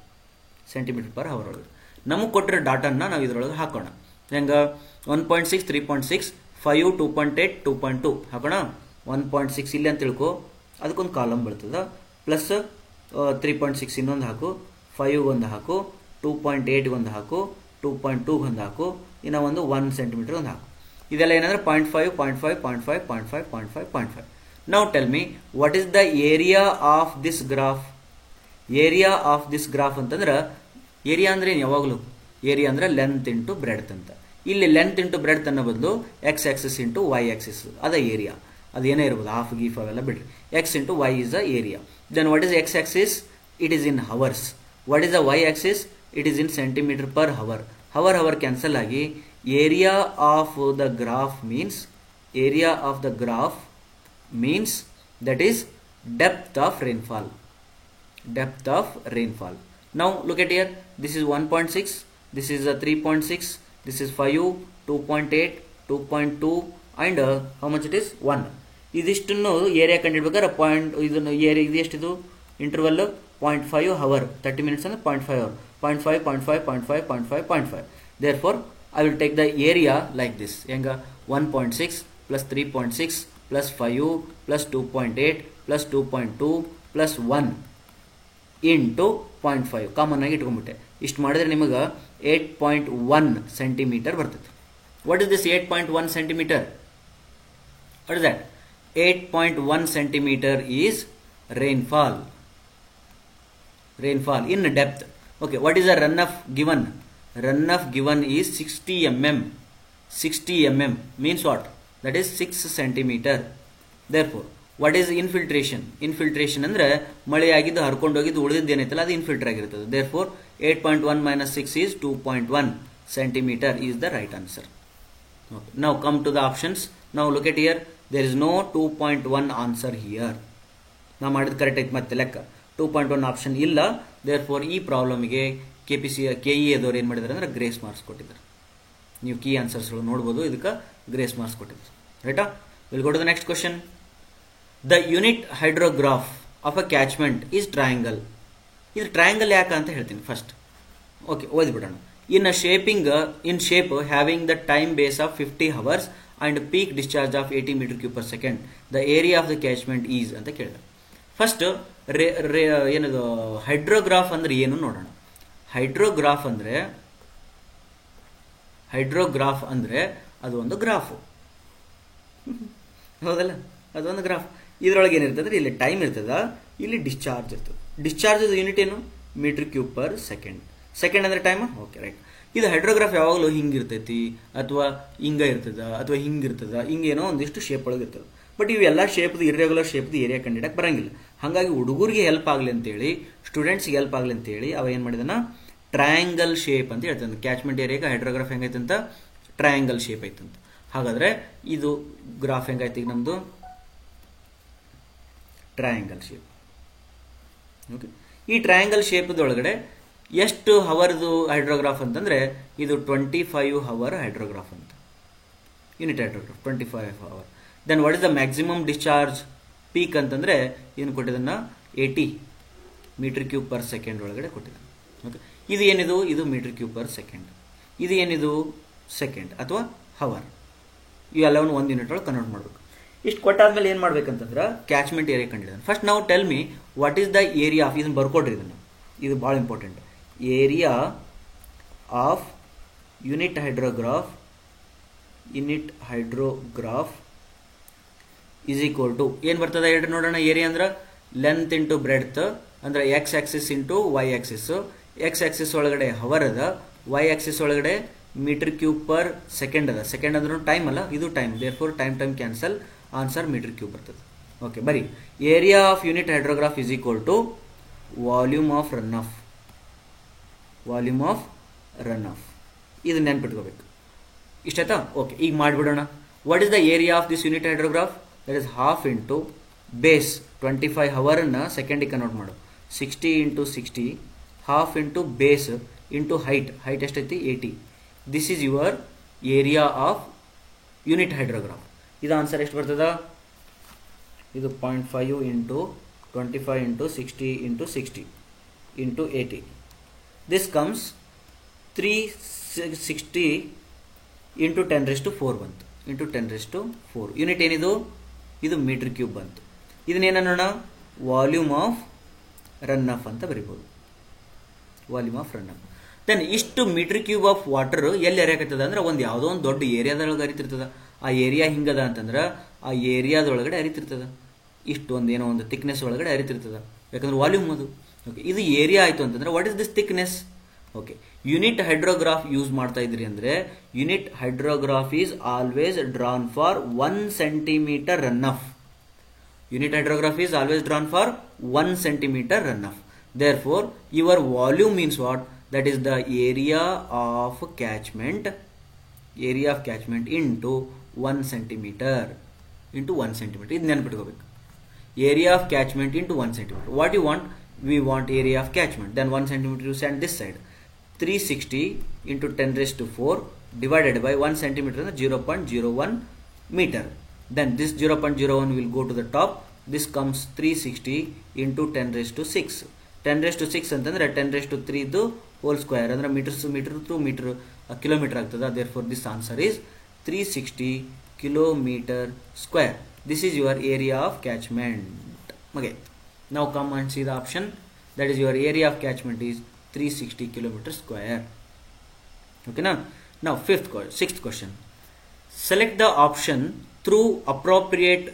ಸೆಂಟಿಮೀಟರ್ ಪರ್ ಹವರ್ ಒಳಗೆ. ನಮಗೆ ಕೊಟ್ಟಿರೋ ಡಾಟನ್ನ ನಾವು ಇದರೊಳಗೆ ಹಾಕೋಣ. ಹೆಂಗ 1.6, 3.6, 5, 2.8, 2.2 ಹಾಕೋಣ. 1.6 ಇಲ್ಲಿ ಅಂತ ತಿಳ್ಕೊ, ಅದಕ್ಕೊಂದು ಕಾಲಮ್ ಬರ್ತದ. ಪ್ಲಸ್ 3.6 ಇನ್ನೊಂದು ಹಾಕು, 5 ಒಂದು ಹಾಕು, 2.8 ಒಂದು ಹಾಕು, 2.2 ಒಂದು ಹಾಕು, ಇನ್ನು ಒಂದು 1 ಸೆಂಟಿಮೀಟರ್ ಒಂದು ಹಾಕು. ಇದೆಲ್ಲ ಏನಂದ್ರೆ 0.5, 0.5, 0.5, 0.5, 0.5, 0.5. Now tell me, what is the area of this graph? Area of this graph ಅಂತಂದ್ರೆ ಏರಿಯಾ ಅಂದ್ರೆ ಯಾವಾಗಲೂ ಏರಿಯಾ ಅಂದ್ರೆ ಲೆಂತ್ ಇಂಟು ಬ್ರೆಡ್ತ್ ಅಂತ. ಇಲ್ಲಿ ಲೆಂತ್ ಇಂಟು ಬ್ರೆಡ್ತ್ ಅನ್ನೋ ಬದಲು X axis into Y axis ಅದ ಏರಿಯಾ. ಅದೇನೇ ಇರ್ಬೋದು, ಹಾಫ್ ಗೀಫ್ ಅವೆಲ್ಲ ಬಿಡ್ರಿ. X into Y is the area. Then what is X axis? It is in hours. What is the Y axis? It is in centimetre per hour. Hour cancel ಆಗಿ area of the graph means means that is depth of rainfall. Now look at here, this is 1.6, this is a 3.6, this is 5, 2.8, 2.2 and how much it is 1. ಇದಿಷ್ಟನ್ನು area ಕಂಡುಹಿಡಬೇಕಾದ್ರೆ point ಇದನ್ನು area ಇದು ಎಷ್ಟಿದು interval 0.5 hour, 30 minutes ಅಂದ್ರೆ 0.5 hour, 0.5, 0.5, 0.5, 0.5, 0.5. Therefore I will take the area like this. ಹೆಂಗ 1.6 plus 3.6 plus 5 plus 2.8 plus 2.2 plus 1 into 0.5 common ಆಗಿ ಇಟ್ಕೊಂಡ್ಬಿಟ್ಟೆ. ಇಷ್ಟು ಮಾಡಿದ್ರೆ ನಿಮಗೆ 8.1 centimetre ಬರ್ತದೆ. What is this 8.1 centimetre? What is that? 8.1 centimetre is rainfall in depth. Okay, what is the runoff given? Runoff given is 60 mm. 60 mm means what? That is 6 centimeter. Therefore, what is infiltration? Infiltration ಅಂದ್ರೆ ಮಳೆ ಆಗಿದ್ದು ಹರ್ಕೊಂಡು ಹೋಗಿದ್ದು ಉಳಿದಿದ್ದು ಏನೈತಲ್ಲ ಅದು ಇನ್ಫಿಲ್ಟರ್ ಆಗಿರ್ತದೆ. Therefore, 8.1 minus 6 is 2.1 centimeter is the right answer. Okay. Now come to the options. Now look at here. There is no 2.1 answer here. ನಾವು ಮಾಡಿದ ಕರೆಕ್ಟ್ ಐತೆ ಮತ್ತೆ ಲೆಕ್ಕ. 2.1 ಆಪ್ಷನ್ ಇಲ್ಲ. Therefore, ಈ ಪ್ರಾಬ್ಲಮ್ಗೆ KE ಅದವ್ರು ಏನು ಮಾಡಿದ್ದಾರೆ ಅಂದ್ರೆ ಗ್ರೇಸ್ ಮಾರ್ಕ್ಸ್ ಕೊಟ್ಟಿದ್ದಾರೆ. ನೀವು ಕೀ ಆನ್ಸರ್ಸ್ಗಳು ನೋಡ್ಬೋದು, ಇದಕ್ಕೆ ಗ್ರೇಸ್ ಮಾರ್ಕ್ಸ್ ಕೊಟ್ಟಿದ್ದಾರೆ. ರೈಟಾ? Will go to the next question. The unit hydrograph of a catchment is triangle. ಇದು ಟ್ರಯಾಂಗಲ್ ಯಾಕೆ ಅಂತ ಹೇಳ್ತೀನಿ ಫಸ್ಟ್. ಓಕೆ, ಓದ್ಬಿಡೋಣ. In shape having the time base of 50 hours and peak discharge of 80 m³ per second, the area of the catchment is ಅಂತ ಕೇಳಿದೆ. First ಏನದು hydrograph ಅಂದ್ರೆ ಏನು ನೋಡೋಣ. ಹೈಡ್ರೋಗ್ರಾಫ್ ಅಂದ್ರೆ ಅದು ಒಂದು ಗ್ರಾಫ್, ಹೌದಲ್ಲ? ಅದೊಂದು ಗ್ರಾಫ್. ಇದರೊಳಗೆ ಏನಿರ್ತದೆ? ಇಲ್ಲಿ ಟೈಮ್ ಇರ್ತದ, ಇಲ್ಲಿ ಡಿಸ್ಚಾರ್ಜ್ ಇರ್ತದೆ. ಡಿಸ್ಚಾರ್ಜ್ ಯೂನಿಟ್ ಏನು? m³ per second. ಸೆಕೆಂಡ್ ಅಂದ್ರೆ ಟೈಮ್. Okay, right. ಇದು ಹೈಡ್ರೋಗ್ರಾಫ್ ಯಾವಾಗಲೂ ಹಿಂಗಿರ್ತೈತಿ, ಅಥವಾ ಹಿಂಗ ಇರ್ತದ, ಅಥವಾ ಹಿಂಗಿರ್ತದ, ಹಿಂಗೇನೋ ಒಂದಿಷ್ಟು ಶೇಪ್ ಒಳಗೆ ಇರ್ತದೆ. ಬಟ್ ಇವೆಲ್ಲ ಶೇಪ್ದು ಇರ್ರೆಗ್ಯುಲರ್ ಶೇಪ್ದು ಏರಿಯಾ ಕಂಡಿಡಕ್ಕೆ ಬರಂಗಿಲ್ಲ. ಹಾಗಾಗಿ ಹುಡುಗರಿಗೆ ಹೆಲ್ಪ್ ಆಗಲಿ ಅಂತೇಳಿ, ಸ್ಟೂಡೆಂಟ್ಸ್ಗೆ ಹೆಲ್ಪ್ ಆಗಲಿ ಅಂತೇಳಿ ಅವ ಏನು ಮಾಡಿದಾನ, ಟ್ರಯಾಂಗಲ್ ಶೇಪ್ ಅಂತ ಹೇಳ್ತಾನೆ. ಕ್ಯಾಚ್ಮೆಂಟ್ ಏರಿಯಾಗೆ ಹೈಡ್ರೋಗ್ರಾಫ್ ಹೆಂಗೈತಂತ ಟ್ರಯಾಂಗಲ್ ಶೇಪ್ ಐತಂತ. ಹಾಗಾದ್ರೆ ಇದು ಗ್ರಾಫ್ ಹೆಂಗಾಯ್ತು ಈಗ ನಮ್ದು? Triangle shape. ಓಕೆ, ಈ ಟ್ರಯಾಂಗಲ್ ಶೇಪ್ದೊಳಗಡೆ ಎಷ್ಟು ಹವರ್ದು ಹೈಡ್ರೋಗ್ರಾಫ್ ಅಂತಂದ್ರೆ ಇದು 25 hour ಹೈಡ್ರೋಗ್ರಾಫ್ ಅಂತ. Unit hydrograph 25 hour. Then what is the maximum discharge peak ಅಂತಂದ್ರೆ ಏನು ಕೊಟ್ಟಿದ್ದನ್ನ 80 m³ per second ಒಳಗಡೆ ಕೊಟ್ಟಿದ್ದಾನೆ. ಓಕೆ, ಇದು ಏನಿದು? ಇದು m³ per second. ಇದು ಏನಿದು? ಸೆಕೆಂಡ್ ಅಥವಾ ಹವರ್. ಇವೆಲ್ಲವನ್ನು 1 ಯೂನಿಟ್ ಒಳಗೆ ಕನ್ವರ್ಟ್ ಮಾಡಬೇಕು. ಇಷ್ಟು ಕೊಟ್ಟಾದ್ಮೇಲೆ ಏನು ಮಾಡ್ಬೇಕಂತಂದ್ರೆ ಕ್ಯಾಚ್ಮೆಂಟ್ ಏರಿಯಾ ಕಂಡಿದ್ದಾನೆ. ಫಸ್ಟ್ ನಾವು tell me what is the area of, ಇದನ್ನು ಬರ್ಕೊಡ್ರಿ, ಇದನ್ನು, ಇದು ಭಾಳ important. Area of unit hydrograph is equal to ಏನು ಬರ್ತದೆ ಹೇಳ್ರಿ ನೋಡೋಣ. ಏರಿಯಾ ಅಂದ್ರೆ ಲೆಂತ್ ಇಂಟು ಬ್ರೆಡ್ತ್, ಅಂದ್ರೆ X axis into Y axis. X axis ಒಳಗಡೆ ಹವರ್ ಅದ, ವೈ ಆಕ್ಸಿಸ್ ಒಳಗಡೆ ಮೀಟರ್ ಕ್ಯೂಬ್ ಪರ್ ಸೆಕೆಂಡ್ ಅದ. ಸೆಕೆಂಡ್ ಅಂದ್ರೆ ಟೈಮ್ ಅಲ್ಲ, ಇದು time. Therefore time cancel, answer metre cube ಬರ್ತದೆ. ಓಕೆ, ಬರೀ area of unit hydrograph is equal to volume of run of. Volume of run of ಇದು ನೆನ್ಪಿಟ್ಕೋಬೇಕು. ಇಷ್ಟಾಯ್ತಾ? ಓಕೆ, ಈಗ ಮಾಡಿಬಿಡೋಣ. What is the area of this unit hydrograph? That is half into base 25 ಹವರನ್ನು ಸೆಕೆಂಡಿಗೆ convert ಮಾಡು. 60 into 60, half into base into height. Height ಎಷ್ಟೈತಿ? 80. This is your area of unit hydrograph. ಇದು ಆನ್ಸರ್ ಎಷ್ಟು ಬರ್ತದ? ಇದು 0.5 into 25 into 60 into 60 into 80. This comes 360 into 10⁴ ಬಂತು. Into 10⁴. Unit ಏನಿದು? ಇದು ಮೀಟರ್ ಕ್ಯೂಬ್ ಬಂತು. ಇದನ್ನೇನೋಣ? ವಾಲ್ಯೂಮ್ ಆಫ್ ರನ್ ಆಫ್ ಅಂತ ಬರಿಬೋದು. Volume of run off. Then ಇಷ್ಟು ಮೀಟರ್ ಕ್ಯೂಬ್ ಆಫ್ ವಾಟರ್ ಎಲ್ಲಿ ಹರಿಯಾಕತ್ತದ ಅಂದ್ರೆ ಒಂದು ಯಾವುದೋ ಒಂದು ದೊಡ್ಡ ಏರಿಯಾದೊಳಗೆ ಹರಿತಿರ್ತದ. ಆ ಏರಿಯಾ ಹಿಂಗದ ಅಂತಂದ್ರೆ ಆ ಏರಿಯಾದೊಳಗಡೆ ಹರಿತಿರ್ತದ. ಇಷ್ಟು ಒಂದು ಏನೋ ಒಂದು ಥಿಕ್ನೆಸ್ ಒಳಗಡೆ ಹರಿತಿರ್ತದ, ಯಾಕಂದ್ರೆ ವಾಲ್ಯೂಮ್ ಅದು. ಓಕೆ, ಇದು ಏರಿಯಾ ಆಯಿತು ಅಂತಂದ್ರೆ what is this thickness? Okay, unit hydrograph use ಮಾಡ್ತಾ ಇದ್ರಿ ಅಂದ್ರೆ unit hydrograph is always drawn for 1 centimetre runoff. Unit hydrograph is always drawn for 1 centimeter runoff. Therefore, your volume means what? That is the area of catchment. Area of catchment into 1 centimeter. Into 1 centimeter. This is area of catchment into 1 centimeter. What you want? We want area of catchment. Then 1 centimeter you send this side. 360 into 10⁴ divided by 1 centimeter, 0.01 meter. Then this 0.01 will go to the top. This comes 360 into 10⁶. 10⁶ ಅಂತಂದ್ರೆ 10⁵ ಇದು whole square ಅಂದ್ರೆ metre to metre kilometre ಆಗ್ತದ. therefore this answer is 360 kilometer square. This is your area of catchment. Okay, now come and see the option. That is your area of catchment is 360 kilometer square. Okay, now sixth question. Select the option through appropriate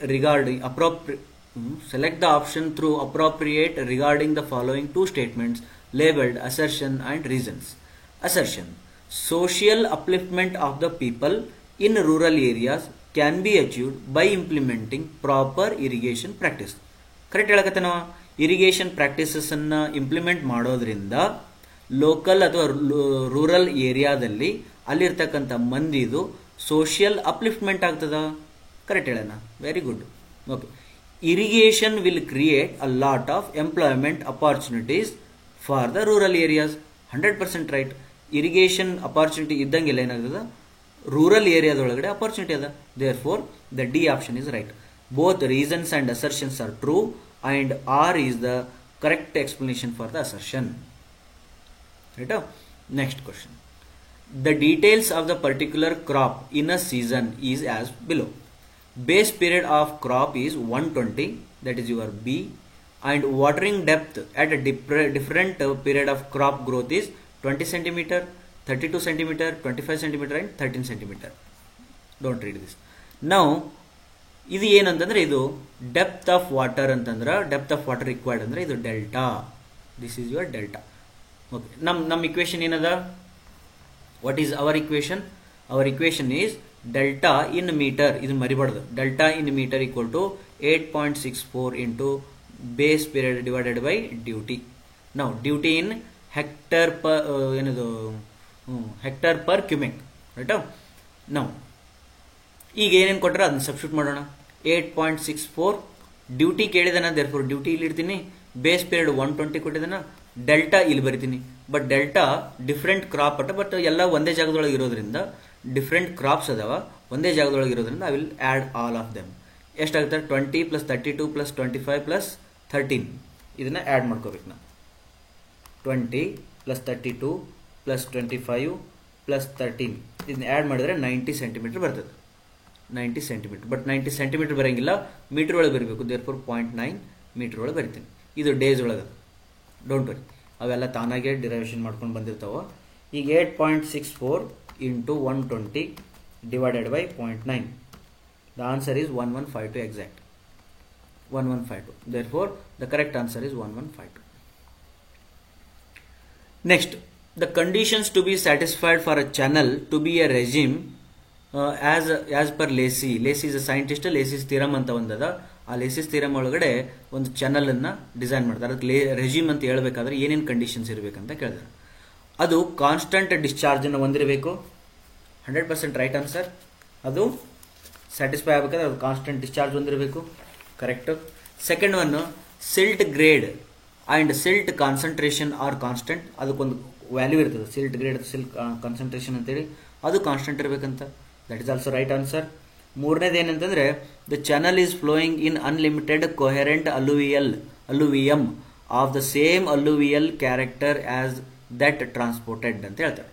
regarding the following two statements labeled assertion and reasons. Assertion: social upliftment of the people in rural areas can be achieved by implementing proper irrigation practice. Correct ಹೇಳಕತ್ತೇನೋ. Irrigation practices ಅನ್ನ implement ಮಾಡೋದ್ರಿಂದ local ಅಥವಾ rural ಏರಿಯಾದಲ್ಲಿ ಅಲ್ಲಿರ್ತಕ್ಕಂಥ ಮಂದಿದು social upliftment ಆಗ್ತದ. Correct ಹೇಳೋಣ. Very good. Okay, irrigation will create a lot of employment opportunities for the rural areas. 100% right. Irrigation opportunity ಇದ್ದಂಗೆಲ್ಲ ಏನಾಗ್ತದ, ರೂರಲ್ ಏರಿಯಾದೊಳಗಡೆ ಅಪಾರ್ಚುನಿಟಿ ಅದ. Therefore the D option is right. Both reasons and assertions are true and R is the correct explanation for the assertion. Right? Next question. The details of the particular crop in a season is as below. Base period of crop is 120, that is your B, and watering depth at a different period of crop growth is 20 cm, 32 cm, 25 cm and 13 cm. Don't read this. Now ಇದು ಏನಂತಂದ್ರೆ ಇದು depth of water ಅಂತಂದ್ರೆ depth of water required ಅಂದ್ರೆ ಇದು delta. This is your delta. Okay, ನಮ್ಮ equation ಏನದ? What is our equation? Our equation is delta in metre. ಇದು ಮರಿಬಾರ್ದು. Delta in metre equal to 8.64 into base period divided by duty. ನಾವು duty in hectare per ಏನದು hectare per cumec. Right? ನಾವು ಈಗ ಏನೇನು ಕೊಟ್ಟರೆ ಅದನ್ನ ಸಬ್ಸ್ಟಿಟ್ಯೂಟ್ ಮಾಡೋಣ. 8.64 ಡ್ಯೂಟಿ ಕೇಳಿದಾನ, ದೇರ್ಫೋರ್ ಡ್ಯೂಟಿ ಇಲ್ಲಿ ಇಡ್ತೀನಿ. Base period 120 ಕೊಟ್ಟಿದ್ದಾನ. ಡೆಲ್ಟಾ ಇಲ್ಲಿ ಬರಿತೀನಿ. ಬಟ್ ಡೆಲ್ಟಾ ಡಿಫ್ರೆಂಟ್ ಕ್ರಾಪ್ ಅಟ, ಬಟ್ ಎಲ್ಲ ಒಂದೇ ಜಾಗದೊಳಗೆ ಇರೋದ್ರಿಂದ ಡಿಫ್ರೆಂಟ್ ಕ್ರಾಪ್ಸ್ ಅದಾವ ಒಂದೇ ಜಾಗದೊಳಗೆ ಇರೋದ್ರಿಂದ I will add all of them. ಎಷ್ಟಾಗುತ್ತೆ? 20 + 32 + 25 + 13. ಇದನ್ನ ಆ್ಯಡ್ ಮಾಡ್ಕೋಬೇಕು ನಾವು. 20 + 32 + 25 + 13 ಇದನ್ನ ಆ್ಯಡ್ ಮಾಡಿದ್ರೆ 90 ಸೆಂಟಿಮೀಟರ್ ಬರ್ತದೆ. 90 ಸೆಂಟಿಮೀಟರ್. ಬಟ್ 90 ಸೆಂಟಿಮೀಟರ್ ಬರೋಂಗಿಲ್ಲ, ಮೀಟರ್ ಒಳಗೆ ಬರಬೇಕು. ದೇರ್ಫೋರ್ 0.9 ಮೀಟರ್ ಒಳಗೆ ಬರಿತೀನಿ. ಇದು ಡೇಸ್ ಒಳಗೆ. ಡೋಂಟ್ ವರಿ, ಅವೆಲ್ಲ ತಾನಾಗೆ ಡಿರೈವೇಷನ್ ಮಾಡ್ಕೊಂಡು ಬಂದಿರ್ತಾವ. ಈಗ 8.64 into 120 divided by 0.9. The answer is 1152 exact. 1152. Therefore the correct answer is 1152. Next the conditions to be satisfied for a channel to be a regime as per Lacey is a scientist. Lacey's theorem ಅಂತ ಒಂದದ. ಆ ಲೇಸಿಸ್ theorem ಒಳಗಡೆ ಒಂದು channel ಅನ್ನ design ಮಾಡ್ತಾರೆ. ಅದಕ್ಕೆ regime ಅಂತ ಹೇಳ್ಬೇಕಾದ್ರೆ ಏನೇನು ಕಂಡೀಷನ್ಸ್ ಇರಬೇಕಂತ ಕೇಳಿದ್ರು. ಅದು ಕಾನ್ಸ್ಟಂಟ್ ಡಿಸ್ಚಾರ್ಜ್ ಅನ್ನು ಹೊಂದಿರಬೇಕು. 100% ರೈಟ್ ಆನ್ಸರ್. ಅದು ಸ್ಯಾಟಿಸ್ಫೈ ಆಗಬೇಕಾದ್ರೆ ಅದು ಕಾನ್ಸ್ಟಂಟ್ ಡಿಸ್ಚಾರ್ಜ್ ಹೊಂದಿರಬೇಕು. Correct. Second one, silt grade and silt concentration are constant. ಅದಕ್ಕೊಂದು ವ್ಯಾಲ್ಯೂ ಇರ್ತದೆ, ಸಿಲ್ಟ್ ಗ್ರೇಡ್ ಸಿಲ್ಟ್ ಕಾನ್ಸಂಟ್ರೇಷನ್ ಅಂತೇಳಿ, ಅದು ಕಾನ್ಸ್ಟಂಟ್ ಇರಬೇಕಂತ. That is also right answer. ಮೂರನೇದು ಏನಂತಂದ್ರೆ the channel is flowing in unlimited coherent alluvium of the same alluvial character as that transported ಅಂತ ಹೇಳ್ತಾರೆ.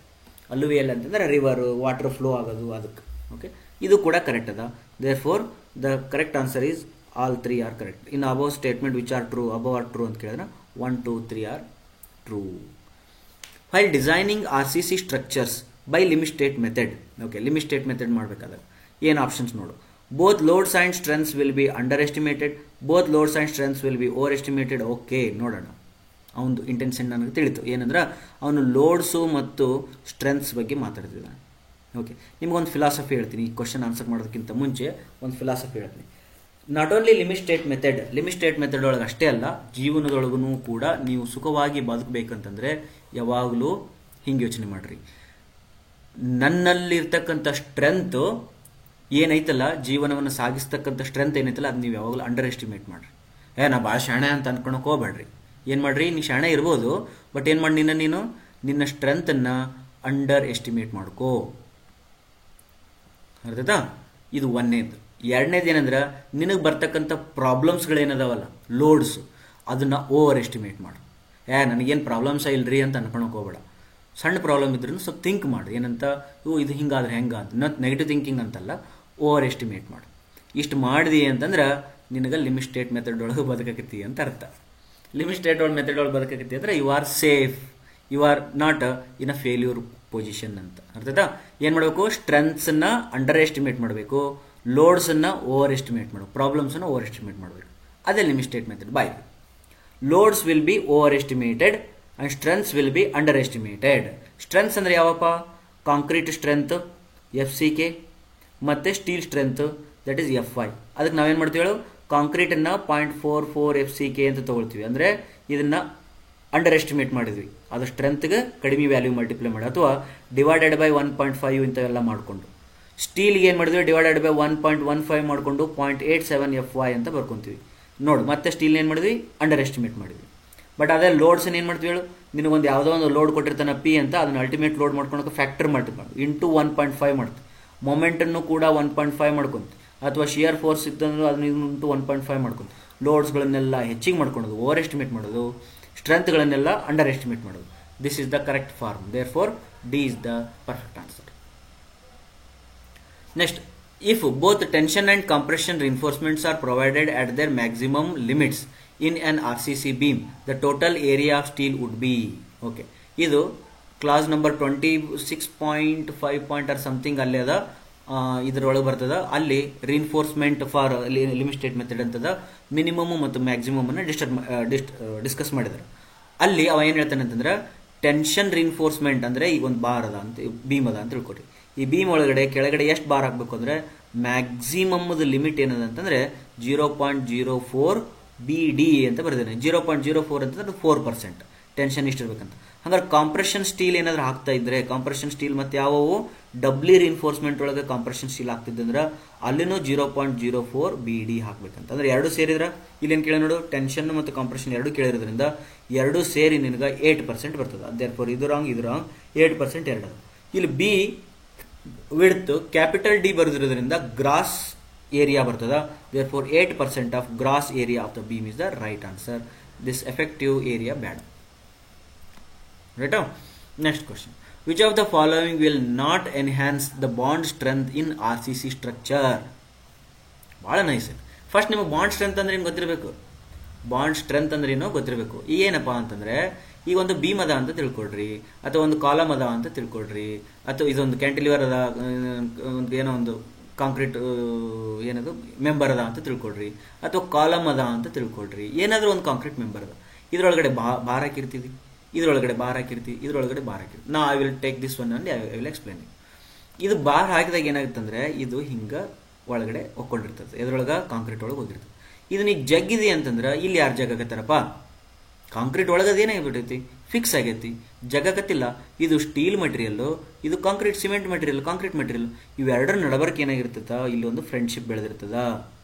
Alluvial ಅಂತಂದ್ರೆ ರಿವರ್ ವಾಟರ್ ಫ್ಲೋ ಆಗೋದು ಅದಕ್ಕೆ. ಓಕೆ, ಇದು ಕೂಡ ಕರೆಕ್ಟ್ ಅದ. Therefore the correct answer is all 3 are correct. In above statement which are true, above are true ಅಂತ ಕೇಳಿದ್ರೆ 1, 2, 3 are true. While designing RCC structures by limit state method. Okay, limit state method ಮಾಡಬೇಕಾದ್ರೆ ಏನು options ನೋಡು. Both loads and strengths will be underestimated, both loads and strengths will be overestimated. Okay, ನೋಡೋಣ. ಅವನು intention ನನಗೆ ತಿಳಿತು. ಏನಂದ್ರೆ ಅವನು ಲೋಡ್ಸು ಮತ್ತು ಸ್ಟ್ರೆಂತ್ಸ್ ಬಗ್ಗೆ ಮಾತಾಡ್ತಿದ್ದಾನೆ. ಓಕೆ, ನಿಮ್ಗೊಂದು ಫಿಲಾಸಫಿ ಹೇಳ್ತೀನಿ. ಈ ಕ್ವಶನ್ ಆನ್ಸರ್ ಮಾಡೋದಕ್ಕಿಂತ ಮುಂಚೆ ಒಂದು ಫಿಲಾಸಫಿ ಹೇಳ್ತೀನಿ. Not only limit state method ಒಳಗೆ ಅಷ್ಟೇ ಅಲ್ಲ, ಜೀವನದೊಳಗೂ ಕೂಡ ನೀವು ಸುಖವಾಗಿ ಬದುಕಬೇಕಂತಂದ್ರೆ ಯಾವಾಗಲೂ ಹಿಂಗೆ ಯೋಚನೆ ಮಾಡ್ರಿ. ನನ್ನಲ್ಲಿರ್ತಕ್ಕಂಥ ಸ್ಟ್ರೆಂತ್ ಏನೈತಲ್ಲ, ಜೀವನವನ್ನು ಸಾಗಿಸ್ತಕ್ಕಂಥ ಸ್ಟ್ರೆಂತ್ ಏನೈತಲ್ಲ, ಅದು ನೀವು ಯಾವಾಗಲೂ ಅಂಡರ್ ಎಸ್ಟಿಮೇಟ್ ಮಾಡ್ರಿ. ನಾ ಭಾಳ ಶಾಣೆ ಅಂತ ಅನ್ಕೊಳಕ್ ಹೋಗ್ಬೇಡ್ರಿ. ಏನು ಮಾಡ್ರಿ, ನೀ ಶಾಣೆ ಇರ್ಬೋದು, ಬಟ್ ಏನು ಮಾಡಿ ನಿನ್ನ ಸ್ಟ್ರೆಂತನ್ನು ಅಂಡರ್ ಎಸ್ಟಿಮೇಟ್ ಮಾಡ್ಕೋ. ಅರ್ಥಾಯ್ತಾ? ಇದು ಒಂದನೇದು. ಎರಡನೇದು ಏನಂದ್ರೆ ನಿನಗೆ ಬರ್ತಕ್ಕಂಥ ಪ್ರಾಬ್ಲಮ್ಸ್ಗಳೇನದಾವಲ್ಲ, ಲೋಡ್ಸ್, ಅದನ್ನು ಓವರ್ ಎಸ್ಟಿಮೇಟ್ ಮಾಡು. ನನಗೇನು ಪ್ರಾಬ್ಲಮ್ಸ ಇಲ್ರಿ ಅಂತ ಅನ್ಕೊಳಕ್ ಹೋಗ್ಬೇಡ. ಸಣ್ಣ ಪ್ರಾಬ್ಲಮ್ ಇದ್ರೂ ಸ್ವಲ್ಪ ಥಿಂಕ್ ಮಾಡಿ. ಏನಂತ, ಇದು ಹಿಂಗಾದ್ರೆ ಹೆಂಗ ಅಂತ. ನೆಗೆಟಿವ್ ಥಿಂಕಿಂಗ್ ಅಂತಲ್ಲ, ಓವರ್ ಎಸ್ಟಿಮೇಟ್ ಮಾಡು. ಇಷ್ಟು ಮಾಡಿದಿ ಅಂತಂದ್ರೆ ನಿನಗೆ ಲಿಮಿಟ್ ಸ್ಟೇಟ್ ಮೆಥಡ್ ಒಳಗೆ ಬದುಕಕತ್ತಿ ಅಂತ ಅರ್ಥ. ಲಿಮಿಟ್ ಸ್ಟೇಟ್ ಮೆಥಡ್ ಒಳಗೆ ಬದುಕಕತ್ತಿ ಅಂದ್ರೆ you are safe, you are not in a failure position ಅಂತ. ಅರ್ಥಾಯ್ತಾ? ಏನು ಮಾಡಬೇಕು, ಸ್ಟ್ರೆಂತ್ಸನ್ನ ಅಂಡರ್ ಎಸ್ಟಿಮೇಟ್ ಮಾಡಬೇಕು, ಲೋಡ್ಸನ್ನು ಓವರ್ ಎಸ್ಟಿಮೇಟ್ ಮಾಡಬೇಕು, ಪ್ರಾಬ್ಲಮ್ಸನ್ನು ಓವರ್ ಎಸ್ಟಿಮೇಟ್ ಮಾಡಬೇಕು. ಅದೇ limit state method. By loads will be over estimated and strengths will be under estimated. Strengths ಅಂದ್ರೆ ಯಾವಪ್ಪ? Concrete strength FCK ಮತ್ತೆ steel strength that is FY. ಅದಕ್ಕೆ ನಾವೇನು ಮಾಡ್ತೀವಿ ಹೇಳು, ಕಾಂಕ್ರೀಟನ್ನು 0.44 FCK ಅಂತ ತಗೊಳ್ತೀವಿ. ಅಂದರೆ ಇದನ್ನು ಅಂಡರ್ ಎಸ್ಟಿಮೇಟ್ ಮಾಡಿದ್ವಿ, ಅದು ಸ್ಟ್ರೆಂತ್ಗೆ ಕಡಿಮೆ ವ್ಯಾಲ್ಯೂ ಮಲ್ಟಿಪ್ಲೈ ಮಾಡಿ, ಅಥವಾ ಡಿವೈಡೆಡ್ ಬೈ 1.5 ಇಂಥವೆಲ್ಲ ಮಾಡಿಕೊಂಡು. ಸ್ಟೀಲ್ಗೆ ಏನು ಮಾಡಿದ್ವಿ, ಡಿವೈಡೆಡ್ ಬೈ 1.15 ಮಾಡಿಕೊಂಡು 0.87 FY ಅಂತ ಬರ್ಕೊತೀವಿ. ನೋಡು, ಮತ್ತೆ ಸ್ಟೀಲ್ನ ಏನು ಮಾಡಿದ್ವಿ, ಅಂಡರ್ ಎಸ್ಟಿಮೇಟ್ ಮಾಡಿದ್ವಿ. ಬಟ್ ಅದೇ ಲೋಡ್ಸನ್ನು ಏನು ಮಾಡ್ತೀವಿ ಹೇಳು, ನಿನಗೊಂದು ಯಾವುದೋ ಒಂದು ಲೋಡ್ ಕೊಟ್ಟಿರ್ತಾನೆ P ಅಂತ, ಅದನ್ನು ಅಲ್ಟಿಮೇಟ್ ಲೋಡ್ ಮಾಡ್ಕೊಳಕ್ಕೆ ಫ್ಯಾಕ್ಟರ್ ಮಾಡ್ತೀವಿ, ಇಂಟು 1.5 ಮಾಡ್ತೀವಿ. ಮೊಮೆಂಟನ್ನು ಕೂಡ 1.5 ಮಾಡ್ಕೊಂತೀವಿ, ಅಥವಾ ಶಿಯರ್ ಫೋರ್ಸ್ ಇತ್ತಂದ್ರೆ ಅದನ್ನ ಇಂಟು 1.5 ಮಾಡ್ಕೊಂತೀವಿ. ಲೋಡ್ಸ್ಗಳನ್ನೆಲ್ಲ ಹೆಚ್ಚಿಗೆ ಮಾಡ್ಕೊಳೋದು, ಓವರ್ ಎಸ್ಟಿಮೇಟ್ ಮಾಡೋದು, ಸ್ಟ್ರೆಂತ್ಗಳನ್ನೆಲ್ಲ ಅಂಡರ್ ಎಸ್ಟಿಮೇಟ್ ಮಾಡೋದು. This is the correct form. Therefore D is the perfect answer. Next, if both tension and compression reinforcements are provided at their maximum limits in an RCC beam, the total area of steel would be. Okay, ಇದು class number 26.5 or something ಅಲ್ಲಿ ಅದ, ಇದರೊಳಗೆ ಬರ್ತದ. ಅಲ್ಲಿ reinforcement for limit state method ಅಂತದ, minimum ಮತ್ತು maximum ಅನ್ನು discuss ಮಾಡಿದ್ದಾರೆ. ಅಲ್ಲಿ ಅವ ಏನು ಹೇಳ್ತಾನೆ ಅಂತಂದ್ರೆ, ಟೆನ್ಷನ್ ರಿಇನ್ಫೋರ್ಸ್ಮೆಂಟ್ ಅಂದ್ರೆ ಈಗ ಒಂದು ಬಾರ್ ಅದ ಅಂತ, ಬೀಮ್ ಅದ ಅಂತ ತಿಳ್ಕೊರಿ. ಈ ಬೀಮ್ ಒಳಗಡೆ ಕೆಳಗಡೆ ಎಷ್ಟು ಬಾರ್ ಹಾಕಬೇಕು ಅಂದ್ರೆ, ಮ್ಯಾಕ್ಸಿಮಮ್ದು ಲಿಮಿಟ್ ಏನದ ಅಂತಂದ್ರೆ 0.04 BD ಅಂತ ಬರೆದಿದ್ದಾನೆ. 0.04 ಅಂತಂದ್ರೆ 4% ಟೆನ್ಷನ್ ಇಷ್ಟು ಇರ್ಬೇಕಂತ. ಹಂಗಾರೆ ಕಾಂಪ್ರೆಷನ್ ಸ್ಟೀಲ್ ಏನಾದ್ರು ಹಾಕ್ತಾ ಇದ್ರೆ, ಕಾಂಪ್ರೆಷನ್ ಸ್ಟೀಲ್ ಮತ್ತೆ ಯಾವುವು ಡಬ್ಲಿ ರಿಇನ್ಫೋರ್ಸ್ಮೆಂಟ್ ಒಳಗೆ ಕಾಂಪ್ರೆಷನ್ ಸ್ಟೀಲ್ ಹಾಕ್ತಿದ್ದಂದ್ರೆ ಅಲ್ಲಿನೂ 0.04 BD ಹಾಕ್ಬೇಕಂತ. ಅಂದ್ರೆ ಎರಡು ಸೇರಿದ್ರೆ ಇಲ್ಲೇನು ಕೇಳಿ ನೋಡು, ಟೆನ್ಷನ್ ಮತ್ತು ಕಾಂಪ್ರೆಷನ್ ಎರಡು ಕೇಳಿರೋದ್ರಿಂದ ಎರಡು ಸೇರಿ ನಿನಗೆ 8% ಬರ್ತದೆ. ದೇರ್ಫೋರ್ ಇದು ರಾಂಗ್ 8% ಎರಡು. ಇಲ್ಲಿ ಬಿ ವಿಡ್ತ್ ಕ್ಯಾಪಿಟಲ್ D ಬರೆದಿರೋದ್ರಿಂದ ಗ್ರಾಸ್ ಏರಿಯಾ ಬರ್ತದ. Therefore 8% of gross area of the beam is the right answer. This effective area ಬ್ಯಾಡ. Right? Next question, which of the following will not enhance the bond strength in RCC structure? ಭಾಳ nice. First ನಿಮಗೆ bond strength ಅಂದ್ರೆ ಏನು ಗೊತ್ತಿರಬೇಕು. Bond strength ಅಂದ್ರೆ ಏನೋ ಗೊತ್ತಿರಬೇಕು. ಏನಪ್ಪಾ ಅಂತಂದ್ರೆ, ಈಗ ಒಂದು ಬೀಮ್ ಅದ ಅಂತ ತಿಳ್ಕೊಳ್ರಿ, ಅಥವಾ ಒಂದು ಕಾಲಮ್ ಅದ ಅಂತ ತಿಳ್ಕೊಳ್ರಿ, ಅಥವಾ ಇದೊಂದು ಕ್ಯಾಂಟಿಲಿವರ್ ಅದ, ಏನೋ ಒಂದು ಕಾಂಕ್ರೀಟ್ ಏನದು ಮೆಂಬರ್ ಅದ ಅಂತ ತಿಳ್ಕೊಳ್ರಿ, ಅಥವಾ ಕಾಲಮ್ ಅದ ಅಂತ ತಿಳ್ಕೊಳ್ರಿ, ಏನಾದರೂ ಒಂದು ಕಾಂಕ್ರೀಟ್ ಮೆಂಬರ್ ಅದ. ಇದರೊಳಗಡೆ ಭಾರ ಹಾಕಿರ್ತೀವಿ. ಇದರೊಳಗಡೆ ಬಾರ್ ಹಾಕಿರ್ತೀವಿ, ಇದರೊಳಗಡೆ ಬಾರ್ ಹಾಕಿರ್ತೀವಿ. ನಾ I will take this one and I will explain. ಇದು ಬಾರ್ ಹಾಕಿದಾಗ ಏನಾಗುತ್ತೆ ಅಂದರೆ ಇದು ಹಿಂಗೆ ಒಳಗಡೆ ಒಕ್ಕೊಂಡಿರ್ತದೆ, ಎದ್ರೊಳಗೆ ಕಾಂಕ್ರೀಟ್ ಒಳಗೆ ಹೋಗಿರ್ತದೆ. ಇದು ನೀ ಜಗ್ಗಿದೆ ಅಂತಂದ್ರೆ ಇಲ್ಲಿ ಯಾರು ಜಗ್ಗಕತ್ತಾರಪ್ಪ? ಕಾಂಕ್ರೀಟ್ ಒಳಗೆ ಅದೇನಾಗಿಬಿಟ್ಟೈತಿ, ಫಿಕ್ಸ್ ಆಗೈತಿ, ಜಗ್ಗಕತ್ತಿಲ್ಲ. ಇದು ಸ್ಟೀಲ್ ಮಟೀರಿಯಲ್ಲು, ಇದು concrete cement material, concrete material. ಇವೆರಡರ ನಡಬರ್ಕ್ ಏನಾಗಿರ್ತದ, ಇಲ್ಲಿ ಒಂದು ಫ್ರೆಂಡ್ಶಿಪ್ ಬೆಳೆದಿರ್ತದ.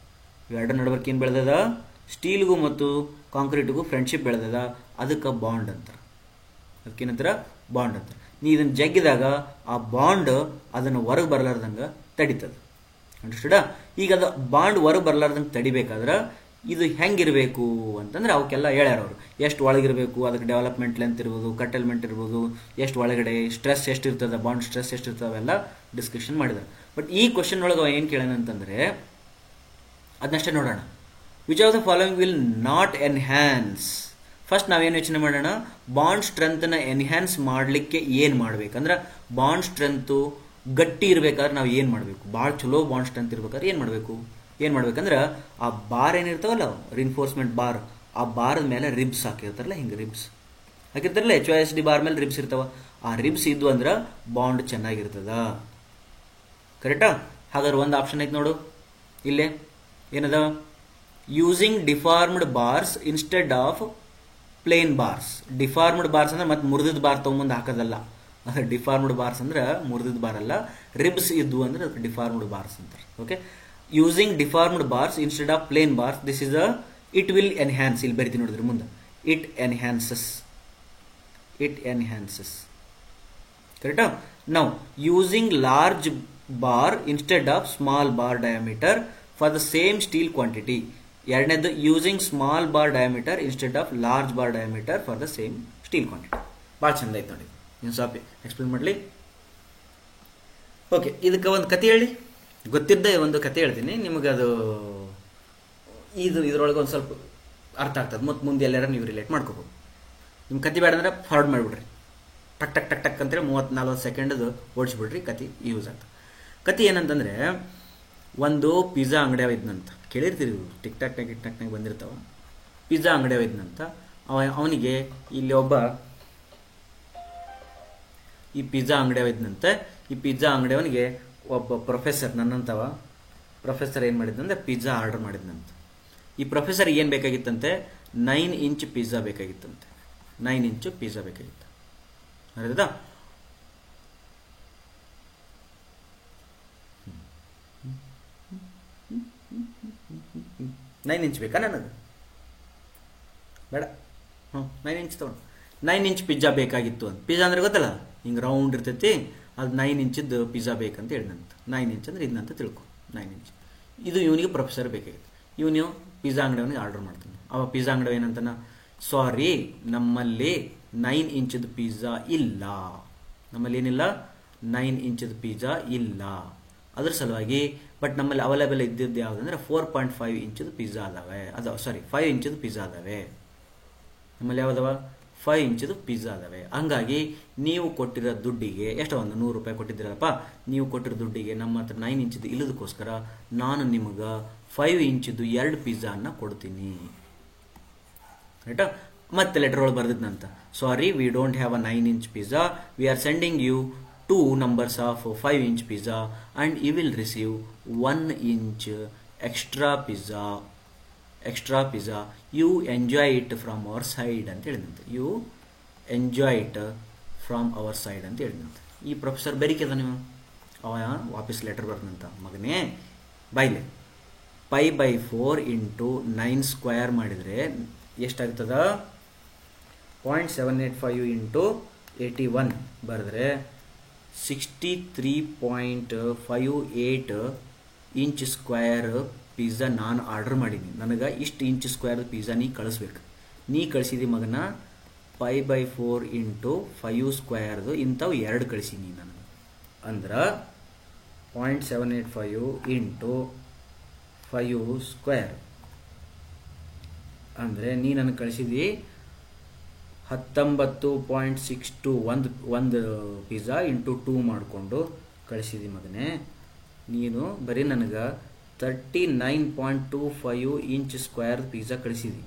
ಇವೆರಡರ ನಡಬರ್ಕ್ ಏನು ಬೆಳೆದದ? ಸ್ಟೀಲ್ಗೂ ಮತ್ತು ಕಾಂಕ್ರೀಟ್ಗೂ ಫ್ರೆಂಡ್ಶಿಪ್ ಬೆಳೆದದ. ಅದಕ್ಕೆ ಬಾಂಡ್ ಅಂತಾರೆ. ಅದಕ್ಕೇನಂತಾರ? ಬಾಂಡ್ ಅಂತಾರೆ. ನೀ ಇದನ್ನು ಜಗ್ಗಿದಾಗ ಆ ಬಾಂಡ್ ಅದನ್ನು ಹೊರಗೆ ಬರಲಾರ್ದಂಗೆ ತಡಿತದೆ. ಅಂಡರ್ಸ್ಟುಡಾ? ಈಗ ಅದು ಬಾಂಡ್ ಹೊರಗೆ ಬರಲಾರ್ದಂಗೆ ತಡಿಬೇಕಾದ್ರೆ ಇದು ಹೆಂಗಿರಬೇಕು ಅಂತಂದ್ರೆ ಅವಕ್ಕೆಲ್ಲ ಹೇಳ್ಯಾರ ಅವರು. ಎಷ್ಟು ಒಳಗಿರಬೇಕು, ಅದಕ್ಕೆ ಡೆವಲಪ್ಮೆಂಟ್ ಲೆಂತ್ ಇರ್ಬೋದು, ಕಟಲ್ಮೆಂಟ್ ಇರ್ಬೋದು, ಎಷ್ಟು ಒಳಗಡೆ ಸ್ಟ್ರೆಸ್ ಎಷ್ಟಿರ್ತದೆ, ಬಾಂಡ್ ಸ್ಟ್ರೆಸ್ ಎಷ್ಟಿರ್ತದೆ, ಅವೆಲ್ಲ ಡಿಸ್ಕಷನ್ ಮಾಡಿದ್ದಾರೆ. ಬಟ್ ಈ ಕ್ವಶನ್ ಒಳಗೆ ಏನು ಕೇಳೋಣ ಅಂತಂದರೆ ಅದನ್ನಷ್ಟೇ ನೋಡೋಣ. Which of the following will not enhance? First ನಾವೇನು ಯೋಚನೆ ಮಾಡೋಣ, ಬಾಂಡ್ ಸ್ಟ್ರೆಂತ್ನ ಎನ್ಹ್ಯಾನ್ಸ್ ಮಾಡಲಿಕ್ಕೆ ಏನು ಮಾಡ್ಬೇಕಂದ್ರೆ, ಬಾಂಡ್ ಸ್ಟ್ರೆಂತು ಗಟ್ಟಿ ಇರಬೇಕಾದ್ರೆ ನಾವು ಏನು ಮಾಡಬೇಕು? ಭಾಳ ಚಲೋ ಬಾಂಡ್ ಸ್ಟ್ರೆಂತ್ ಇರ್ಬೇಕಾದ್ರೆ ಏನು ಮಾಡ್ಬೇಕಂದ್ರೆ ಆ ಬಾರ್ ಏನಿರ್ತಾವಲ್ಲ, ರಿನ್ಫೋರ್ಸ್ಮೆಂಟ್ ಬಾರ್, ಆ ಬಾರದ ಮೇಲೆ ರಿಬ್ಸ್ ಹಾಕಿರ್ತಾರಲ್ಲ, ಹಿಂಗೆ ರಿಬ್ಸ್ ಹಾಕಿರ್ತಾರಲ್ಲ, HOSD ಬಾರ್ ಮೇಲೆ ರಿಬ್ಸ್ ಇರ್ತಾವ. ಆ ರಿಬ್ಸ್ ಇದ್ವು ಅಂದ್ರೆ ಬಾಂಡ್ ಚೆನ್ನಾಗಿರ್ತದ. ಕರೆಕ್ಟಾ? ಹಾಗಾದ್ರೆ ಒಂದು ಆಪ್ಷನ್ ಐತೆ ನೋಡು ಇಲ್ಲೇ, ಏನದ? Using deformed bars instead of plain bars. Deformed bars ಅಂದ್ರೆ ಮತ್ತೆ ಮುರಿದಿದ್ದ ಬಾರ್ ತಗೊಂಬಂದು ಹಾಕೋದಲ್ಲ. ಡಿಫಾರ್ಮ್ಡ್ ಬಾರ್ಸ್ ಅಂದ್ರೆ ಮುರಿದಿದ್ದ ಬಾರ್ ಅಲ್ಲ, ರಿಬ್ಸ್ ಇದ್ವು ಅಂದ್ರೆ ಅದಕ್ಕೆ ಡಿಫಾರ್ಮ್ಡ್ ಬಾರ್ಸ್ ಅಂತಾರೆ. Okay, using deformed bars instead of plain bars, this is it will enhance. ಇಲ್ಲಿ ಬರಿತೀನಿ ನೋಡಿದ್ರೆ ಮುಂದೆ, ಇಟ್ ಎನ್ಹ್ಯಾನ್ಸಸ್. ಕರೆಕ್ಟಾ? Now using large bar instead of small bar diameter for the same steel quantity. ಎರಡನೇದು using small bar diameter instead of large bar diameter for the same steel quantity. ಭಾಳ ಚಂದ ಐತೆ ನೋಡಿ. ನೀವು ಸ್ವಲ್ಪ ಎಕ್ಸ್ಪ್ಲೇನ್ ಮಾಡಲಿ. Okay, ಇದಕ್ಕೆ ಒಂದು ಕತೆ ಹೇಳಿ. ಗೊತ್ತಿದ್ದೇ ಒಂದು ಕತೆ ಹೇಳ್ತೀನಿ ನಿಮಗೆ. ಅದು ಇದ್ರೊಳಗೆ ಒಂದು ಸ್ವಲ್ಪ ಅರ್ಥ ಆಗ್ತದೆ, ಮತ್ತು ಮುಂದೆ ಎಲ್ಲಾರ ನೀವು ರಿಲೇಟ್ ಮಾಡ್ಕೋಬೋದು. ನಿಮ್ಮ ಕತೆ ಬೇಡ ಅಂದ್ರೆ ಫಾರ್ವರ್ಡ್ ಮಾಡಿಬಿಡ್ರಿ, ಟಕ್ ಟಕ್ ಟಕ್ ಟಕ್ ಅಂತೇಳಿ 30-40 ಸೆಕೆಂಡದು ಓಡಿಸ್ಬಿಡ್ರಿ, ಕತೆ ಯೂಸ್ ಆಗ್ತದೆ. ಕತೆ ಏನಂತಂದರೆ, ಒಂದು ಪಿಜ್ಜಾ ಅಂಗಡಿ ಇದ್ನಂತ, ಕೇಳಿರ್ತೀರಿ, ಟಿಕ್ ಟಾಕ್ನಾಗ ಬಂದಿರ್ತಾವ. ಪಿಜ್ಜಾ ಅಂಗಡಿ ಇದ್ನಂತ. ಅವನಿಗೆ ಇಲ್ಲಿ ಈ ಪಿಜ್ಜಾ ಅಂಗಡಿ ಇದ್ನಂತೆ. ಈ ಪಿಜ್ಜಾ ಅಂಗಡಿಯವನಿಗೆ ಒಬ್ಬ ಪ್ರೊಫೆಸರ್, ನನ್ನಂತವ ಪ್ರೊಫೆಸರ್ ಏನು ಮಾಡಿದ್ನಂದ್ರೆ ಪಿಜ್ಜಾ ಆರ್ಡರ್ ಮಾಡಿದ್ನಂತ. ಈ ಪ್ರೊಫೆಸರ್ ಏನು ಬೇಕಾಗಿತ್ತಂತೆ? 9 ಇಂಚ್ ಪಿಜ್ಜಾ ಬೇಕಾಗಿತ್ತಂತೆ. 9 ಇಂಚು ಪಿಜ್ಜಾ ಬೇಕಾಗಿತ್ತು. ಅರ್ಧದ 9 ಇಂಚ್ ಬೇಕಾ ನನಗೆ? ಬೇಡ. 9 ಇಂಚ್ ತೊಗೊಂಡು 9 ಇಂಚ್ ಪಿಜ್ಜಾ ಬೇಕಾಗಿತ್ತು ಅಂತ. ಪಿಜ್ಜಾ ಅಂದ್ರೆ ಗೊತ್ತಲ್ಲ, ಹಿಂಗೆ ರೌಂಡ್ ಇರ್ತೈತಿ, ಅದು 9 ಇಂಚಿದ್ದು ಪಿಜ್ಜಾ ಬೇಕಂತ ಹೇಳಿದಂತ. 9 ಇಂಚ್ ಅಂದ್ರೆ ಇದನ್ನಂತ ತಿಳ್ಕೊ, 9 ಇಂಚ್. ಇದು ಇವನಿಗೆ ಪ್ರೊಫೆಸರ್ ಬೇಕಾಗಿತ್ತು. ಇವನು ಪಿಜ್ಜಾ ಅಂಗಡಿಯವನಿಗೆ ಆರ್ಡರ್ ಮಾಡ್ತಾನೆ. ಅವ ಪಿಜ್ಜಾ ಅಂಗಡಿ ಏನಂತಾನ, ಸಾರಿ, ನಮ್ಮಲ್ಲಿ 9 ಇಂಚದ ಪಿಜ್ಜಾ ಇಲ್ಲ. ನಮ್ಮಲ್ಲಿ ಏನಿಲ್ಲ? 9 ಇಂಚದ ಪಿಜ್ಜಾ ಇಲ್ಲ. ಅದ್ರ ಸಲುವಾಗಿ ಬಟ್ ನಮ್ಮಲ್ಲಿ ಅವೈಲೇಬಲ್ ಇದ್ದಿದ್ದು ಯಾವುದಂದ್ರೆ 4.5 ಇಂಚದ ಪಿಜ್ಜಾ ಅದಾವೆ. 5 ಇಂಚದ ಪಿಜ್ಜಾ ಅದಾವೆ. ನಮ್ಮಲ್ಲಿ ಯಾವುದವ? 5 ಇಂಚದು ಪಿಜ್ಜಾ ಅದಾವೆ. ಹಂಗಾಗಿ ನೀವು ಕೊಟ್ಟಿರೋ ದುಡ್ಡಿಗೆ ಎಷ್ಟು, ಒಂದು 100 ರೂಪಾಯಿ ಕೊಟ್ಟಿದ್ದೀರಲ್ಲಪ್ಪ, ನೀವು ಕೊಟ್ಟಿರೋ ದುಡ್ಡಿಗೆ ನಮ್ಮ ಹತ್ರ 9 ಇಂಚದು ಇಲ್ಲದಕ್ಕೋಸ್ಕರ ನಾನು ನಿಮಗೆ 5 ಇಂಚದು 2 ಪಿಜ್ಜಾನ ಕೊಡ್ತೀನಿ. ರೈಟಾ? ಮತ್ತೆ ಲೆಟರ್ ಒಳಗೆ ಬರ್ದಿದ್ನಂತ, sorry, we don't have a 9 inch pizza, we are sending you 2 numbers of 5 inch pizza and you will receive 1 inch extra pizza. You enjoy it from our side ಅಂತ ಹೇಳಿದಂತೆ. You enjoy it from our side ಅಂತ ಹೇಳಿದಂತೆ. ಈ professor ಬರೀಕದ ನೀವು, ಅವ ವಾಪಸ್ letter ಬರ್ದಂತ, ಮಗನೇ ಬೈಲೆ π/4 × 9 square ಮಾಡಿದರೆ ಎಷ್ಟಾಗ್ತದ? 0.785 × 81 ಬರೆದ್ರೆ 63.58 ಇಂಚ್ ಸ್ಕ್ವೇರ್ ಪಿಜ್ಜಾ ನಾನು ಆರ್ಡರ್ ಮಾಡೀನಿ. ನನಗೆ ಇಷ್ಟು ಇಂಚ್ ಸ್ಕ್ವೇರ್ ಪಿಜ್ಜಾ ನೀ ಕಳಿಸ್ಬೇಕು. ನೀ ಕಳಿಸಿದಿ ಮಗನ π/4 × 5 ಸ್ಕ್ವೇರ್ದು ಇಂಥವು 2 ಕಳಿಸೀನಿ ನನಗೆ. ಅಂದ್ರೆ 0.785 × 5 ಸ್ಕ್ವೇರ್ ಅಂದರೆ ನೀ ನನಗೆ ಕಳಿಸಿದಿ 19.62 ಒಂದು ಪಿಜ್ಜಾ ಇಂಟು 2 ಮಾಡಿಕೊಂಡು ಕಳಿಸಿದಿ ಮಗನೇ. ನೀನು ಬರೀ ನನಗೆ 39.25 ಇಂಚ್ ಸ್ಕ್ವೇರ್ ಪಿಜ್ಜಾ ಕಳಿಸಿದಿ.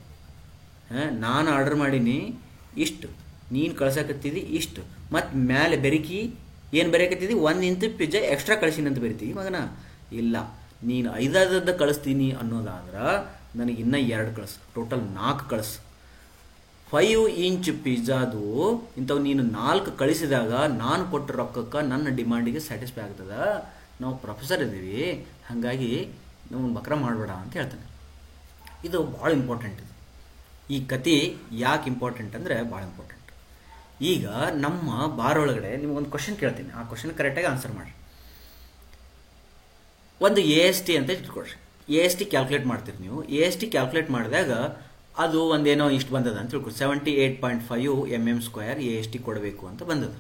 ನಾನು ಆರ್ಡರ್ ಮಾಡೀನಿ ಇಷ್ಟು, ನೀನು ಕಳ್ಸಕತ್ತಿದ್ದಿ ಇಷ್ಟು, ಮತ್ತು ಮ್ಯಾಲೆ ಬೆರಿಕಿ ಏನು ಬರೆಯಕತ್ತಿದ್ದಿ 1 ಇಂಚ್ ಪಿಜ್ಜಾ ಎಕ್ಸ್ಟ್ರಾ ಕಳಿಸಿನಿ ಅಂತ ಬರಿತೀವಿ ಮಗನ. ಇಲ್ಲ, ನೀನು 5 ಕಳಿಸ್ತೀನಿ ಅನ್ನೋದಾದ್ರೆ ನನಗೆ ಇನ್ನೂ 2 ಕಳಿಸು, ಟೋಟಲ್ 4 ಕಳಿಸು. 5 ಇಂಚ್ ಪಿಜ್ಜಾದು ಇಂಥವು ನೀನು 4 ಕಳಿಸಿದಾಗ ನಾನು ಕೊಟ್ಟ ರೊಕ್ಕಕ್ಕೆ ನನ್ನ ಡಿಮಾಂಡಿಗೆ ಸ್ಯಾಟಿಸ್ಫೈ ಆಗ್ತದ. ನಾವು ಪ್ರೊಫೆಸರ್ ಇದ್ದೀವಿ, ಹಾಗಾಗಿ ನಾವು ಬಕ್ರ ಮಾಡಬೇಡ ಅಂತ ಹೇಳ್ತಾನೆ. ಇದು ಭಾಳ ಇಂಪಾರ್ಟೆಂಟ್. ಇದು ಈ ಕತೆ ಯಾಕೆ ಇಂಪಾರ್ಟೆಂಟ್ ಅಂದರೆ ಭಾಳ ಇಂಪಾರ್ಟೆಂಟ್. ಈಗ ನಮ್ಮ ಬಾರ್ ಒಳಗಡೆ ನಿಮಗೊಂದು ಕ್ವಶನ್ ಕೇಳ್ತೀನಿ, ಆ ಕ್ವಶನ್ ಕರೆಕ್ಟಾಗಿ ಆನ್ಸರ್ ಮಾಡಿ. ಒಂದು AST ಅಂತ ಇಟ್ಕೊಳ್ರಿ. AST ಕ್ಯಾಲ್ಕುಲೇಟ್ ಮಾಡ್ತೀರಿ ನೀವು. AST ಕ್ಯಾಲ್ಕುಲೇಟ್ ಮಾಡಿದಾಗ ಅದು ಒಂದೇನೋ ಇಷ್ಟು ಬಂದದ ಅಂತ ತಿಳ್ಕೊಳಿ. 78.5 mm² AST ಕೊಡಬೇಕು ಅಂತ ಬಂದದ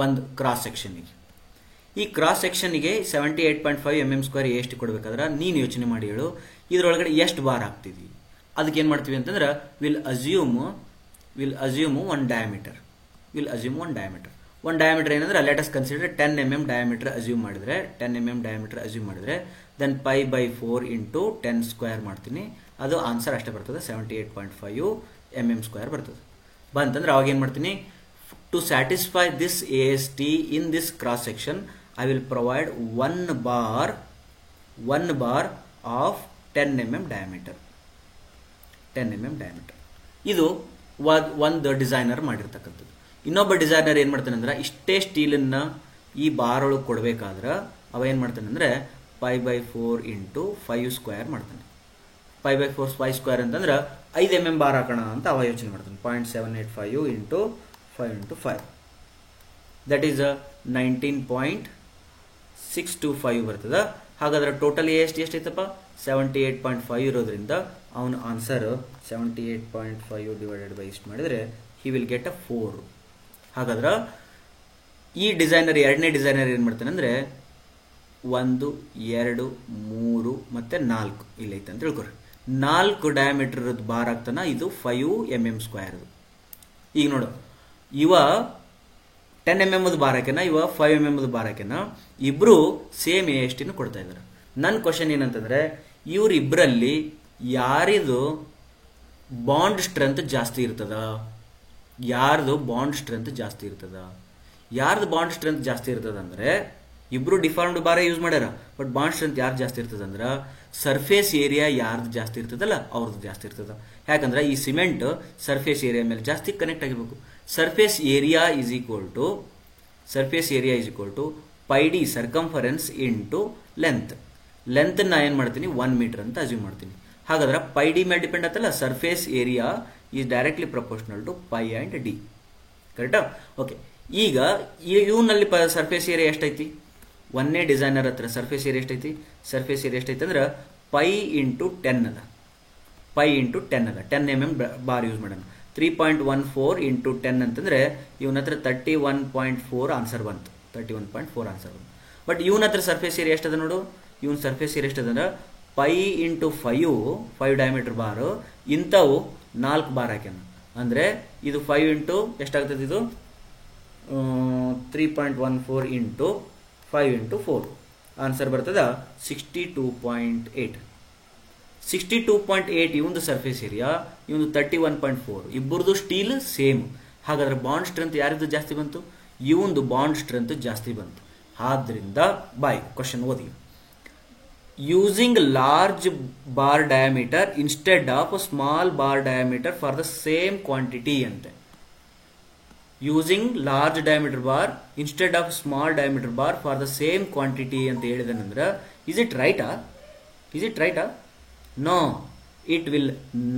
ಒಂದು ಕ್ರಾಸ್ ಸೆಕ್ಷನ್ನಿಗೆ. ಈ ಕ್ರಾಸ್ ಸೆಕ್ಷನ್ನಿಗೆ 78.5 mm² AST ಕೊಡಬೇಕಾದ್ರೆ ನೀನು ಯೋಚನೆ ಮಾಡಿ ಹೇಳು, ಇದರೊಳಗಡೆ ಎಷ್ಟು ಬಾರ್ ಹಾಕ್ತೀವಿ. ಅದಕ್ಕೆ ಏನು ಮಾಡ್ತೀವಿ ಅಂತಂದ್ರೆ ವಿಲ್ ಅಸ್ಯೂಮ್ ಒನ್ ಡಯಾಮೀಟರ್. ಒಂದು ಡಯಾಮೀಟರ್ ಏನಂದ್ರೆ let's consider 10 mm diameter assume ಮಾಡಿದ್ರೆ, 10 mm ಡಯಾಮೀಟರ್ ಅಸ್ಯೂಮ್ ಮಾಡಿದ್ರೆ ದೆನ್ π/4 ಇಂಟು 10² ಮಾಡ್ತೀನಿ. ಅದು ಆನ್ಸರ್ ಅಷ್ಟೇ ಬರ್ತದೆ, 78.5 mm² ಬರ್ತದೆ. ಬಂತಂದ್ರೆ ಅವಾಗ ಏನು ಮಾಡ್ತೀನಿ, to satisfy this AST in this cross section I will provide one bar of 10 mm diameter. ಇದು ಒಂದು ಡಿಸೈನರ್ ಮಾಡಿರ್ತಕ್ಕಂಥದ್ದು. ಇನ್ನೊಬ್ಬ ಡಿಸೈನರ್ ಏನು ಮಾಡ್ತಾನೆ ಅಂದ್ರೆ ಇಷ್ಟೇ ಸ್ಟೀಲನ್ನು ಈ ಬಾರ್ ಒಳಗೆ ಕೊಡಬೇಕಾದ್ರೆ ಅವ ಏನು ಮಾಡ್ತಾನೆ ಅಂದರೆ π/4 ಇಂಟು 5² ಮಾಡ್ತಾನೆ. π/4 5² ಅಂತಂದ್ರೆ 5 mm ಬಾರ್ ಹಾಕೋಣ ಅಂತ ಅವ ಯೋಚನೆ ಮಾಡ್ತಾನೆ. 0.785 ಇಂಟು 5 ಇಂಟು 5 ದಟ್ ಈಸ್ 19.625 ಬರ್ತದೆ. ಹಾಗಾದ್ರೆ ಟೋಟಲ್ AST ಎಷ್ಟೈತಪ್ಪ 78.5 ಇರೋದ್ರಿಂದ ಅವನ ಆನ್ಸರ್ 78.5 ಡಿವೈಡೆಡ್ ಬೈ ಇಷ್ಟು ಮಾಡಿದರೆ ಹಿ ವಿಲ್ ಗೆಟ್ ಅ 4. ಹಾಗಾದ್ರೆ ಈ ಡಿಸೈನರ್ ಎರಡನೇ ಡಿಸೈನರ್ ಏನು ಮಾಡ್ತಾನೆ ಅಂದರೆ 1 2 3 ಮತ್ತು 4 ಇಲ್ಲೈತೆ ಅಂತ ತಿಳ್ಕೊರಿ. 4 ಡಯಾಮೀಟರ್ ಬಾರ್ ಆಗ್ತಾನೆ. ಇದು 5 mm². ಈಗ ನೋಡು, ಇವ 10 mm ಬಾರ್ ಹಾಕ್ಯಾನ, ಇವ 5 mm ಬಾರ್ ಹಾಕ್ಯಾನ. ಇಬ್ರು ಸೇಮ್ ASTನ ಕೊಡ್ತಾ ಇದ್ದಾರೆ. ನನ್ನ ಕ್ವಶನ್ ಏನಂತಂದ್ರೆ ಇವರಿಬ್ಬರಲ್ಲಿ ಯಾರಿದು ಬಾಂಡ್ ಸ್ಟ್ರೆಂತ್ ಜಾಸ್ತಿ ಇರ್ತದ? ಯಾರ್ದು ಬಾಂಡ್ ಸ್ಟ್ರೆಂತ್ ಜಾಸ್ತಿ ಇರ್ತದ ಅಂದ್ರೆ ಇಬ್ರು ಡಿಫಾರ್ಮ್ಡ್ ಬಾರೇ ಯೂಸ್ ಮಾಡ್ಯಾರ, ಬಟ್ ಬಾಂಡ್ ಸ್ಟ್ರೆಂತ್ ಯಾರು ಜಾಸ್ತಿ ಇರ್ತದ ಅಂದ್ರೆ ಸರ್ಫೇಸ್ ಏರಿಯಾ ಯಾರ್ದು ಜಾಸ್ತಿ ಇರ್ತದಲ್ಲ ಅವ್ರದ್ದು ಜಾಸ್ತಿ ಇರ್ತದ. ಯಾಕಂದ್ರೆ ಈ ಸಿಮೆಂಟ್ ಸರ್ಫೇಸ್ ಏರಿಯಾ ಮೇಲೆ ಜಾಸ್ತಿ ಕನೆಕ್ಟ್ ಆಗಿರ್ಬೇಕು. Surface area is equal to πd circumference into length. Length ಏನು ಮಾಡ್ತೀನಿ 1 ಮೀಟರ್ ಅಂತ ಅಸ್ಯೂಮ್ ಮಾಡ್ತೀನಿ. ಹಾಗಾದ್ರೆ πd ಮೇಲೆ ಡಿಪೆಂಡ್ ಆತಲ್ಲ, surface area is directly proportional to π and d. ಕರೆಕ್ಟಾ? ಓಕೆ, ಈಗ ಇವನಲ್ಲಿ ಸರ್ಫೇಸ್ ಏರಿಯಾ ಎಷ್ಟೈತಿ? ಒಂದೇ ಡಿಸೈನರ್ ಹತ್ರ ಸರ್ಫೇಸ್ ಏರಿಯಾ ಎಷ್ಟೈತಿ? ಸರ್ಫೇಸ್ ಏರಿಯಾ ಎಷ್ಟೈತಿ ಅಂದ್ರೆ π ಇಂಟು 10 ಅದ. 10 mm ಬಾರ್ ಯೂಸ್ ಮಾಡೋಣ. 3.14 ಇಂಟು 10 ಅಂತಂದ್ರೆ ಇವನ ಹತ್ರ 31.4 ಆನ್ಸರ್ ಬಂತು. ಬಟ್ ಇವನ ಹತ್ರ ಸರ್ಫೇಸ್ ಏರಿಯಾ ಎಷ್ಟದ ನೋಡು. ಇವನ್ ಸರ್ಫೇಸ್ ಏರಿಯಾ ಎಷ್ಟದಂದ್ರೆ π ಇಂಟು 5 ಡಯಾಮೀಟರ್ ಬಾರು, ಇಂಥವು 4 ಬಾರ್ ಹಾಕ್ಯಾನ. ಅಂದರೆ ಇದು 5 ಇಂಟು ಎಷ್ಟಾಗ್ತದೆ? ಇದು 3.14 ಇಂಟು 5 ಇಂಟು 4 ಆನ್ಸರ್ ಬರ್ತದ 62.8. 62.8 ಇವಂದು ಸರ್ಫೇಸ್ ಏರಿಯಾ, ಇವಂದು 31.4. ಇಬ್ಬರದು ಸ್ಟೀಲ್ ಸೇಮ್. ಹಾಗಾದ್ರೆ ಬಾಂಡ್ ಸ್ಟ್ರೆಂತ್ ಯಾರಿದ್ದು ಜಾಸ್ತಿ ಬಂತು? ಇವಂದು ಬಾಂಡ್ ಸ್ಟ್ರೆಂತ್ ಜಾಸ್ತಿ ಬಂತು. ಆದ್ರಿಂದ ಕ್ವಶನ್ ಓದಿ. Using large bar diameter instead of small bar diameter for the same quantity ಅಂತೆ. Using large diameter bar instead of small diameter bar for the same quantity ಅಂತ ಹೇಳಿದನಂದ್ರೆ ಇಸ್ ಇಟ್ ರೈಟಾ? No, it will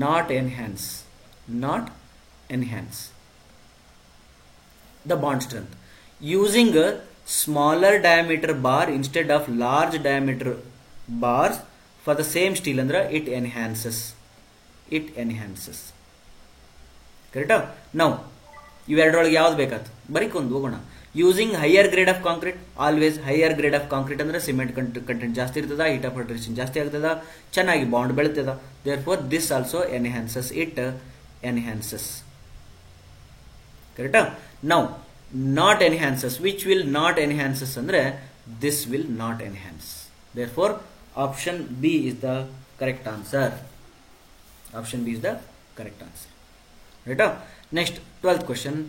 not enhance the bond strength. Using a smaller diameter bar instead of large diameter bars for the same steel andre it enhances. Correct? Now ಇವೆರಡರೊಳಗೆ ಯಾವ್ದು ಬೇಕಾಯ್ತು ಬರೀಕೊಂಡು ಹೋಗೋಣ. Using higher grade of concrete, always higher grade of concrete ಅಂದ್ರೆ cement content ಜಾಸ್ತಿ ಇರ್ತದ, heat of alteration ಜಾಸ್ತಿ ಆಗ್ತದ, ಚೆನ್ನಾಗಿ ಬಾಂಡ್ ಬೆಳೀತದ. Therefore this also enhances. ಕರೆಕ್ಟಾ? Now not enhances, which will not enhances ಅಂದ್ರೆ this will not enhance. Therefore option B is the correct answer. ರೈಟಾ. Next 12th question,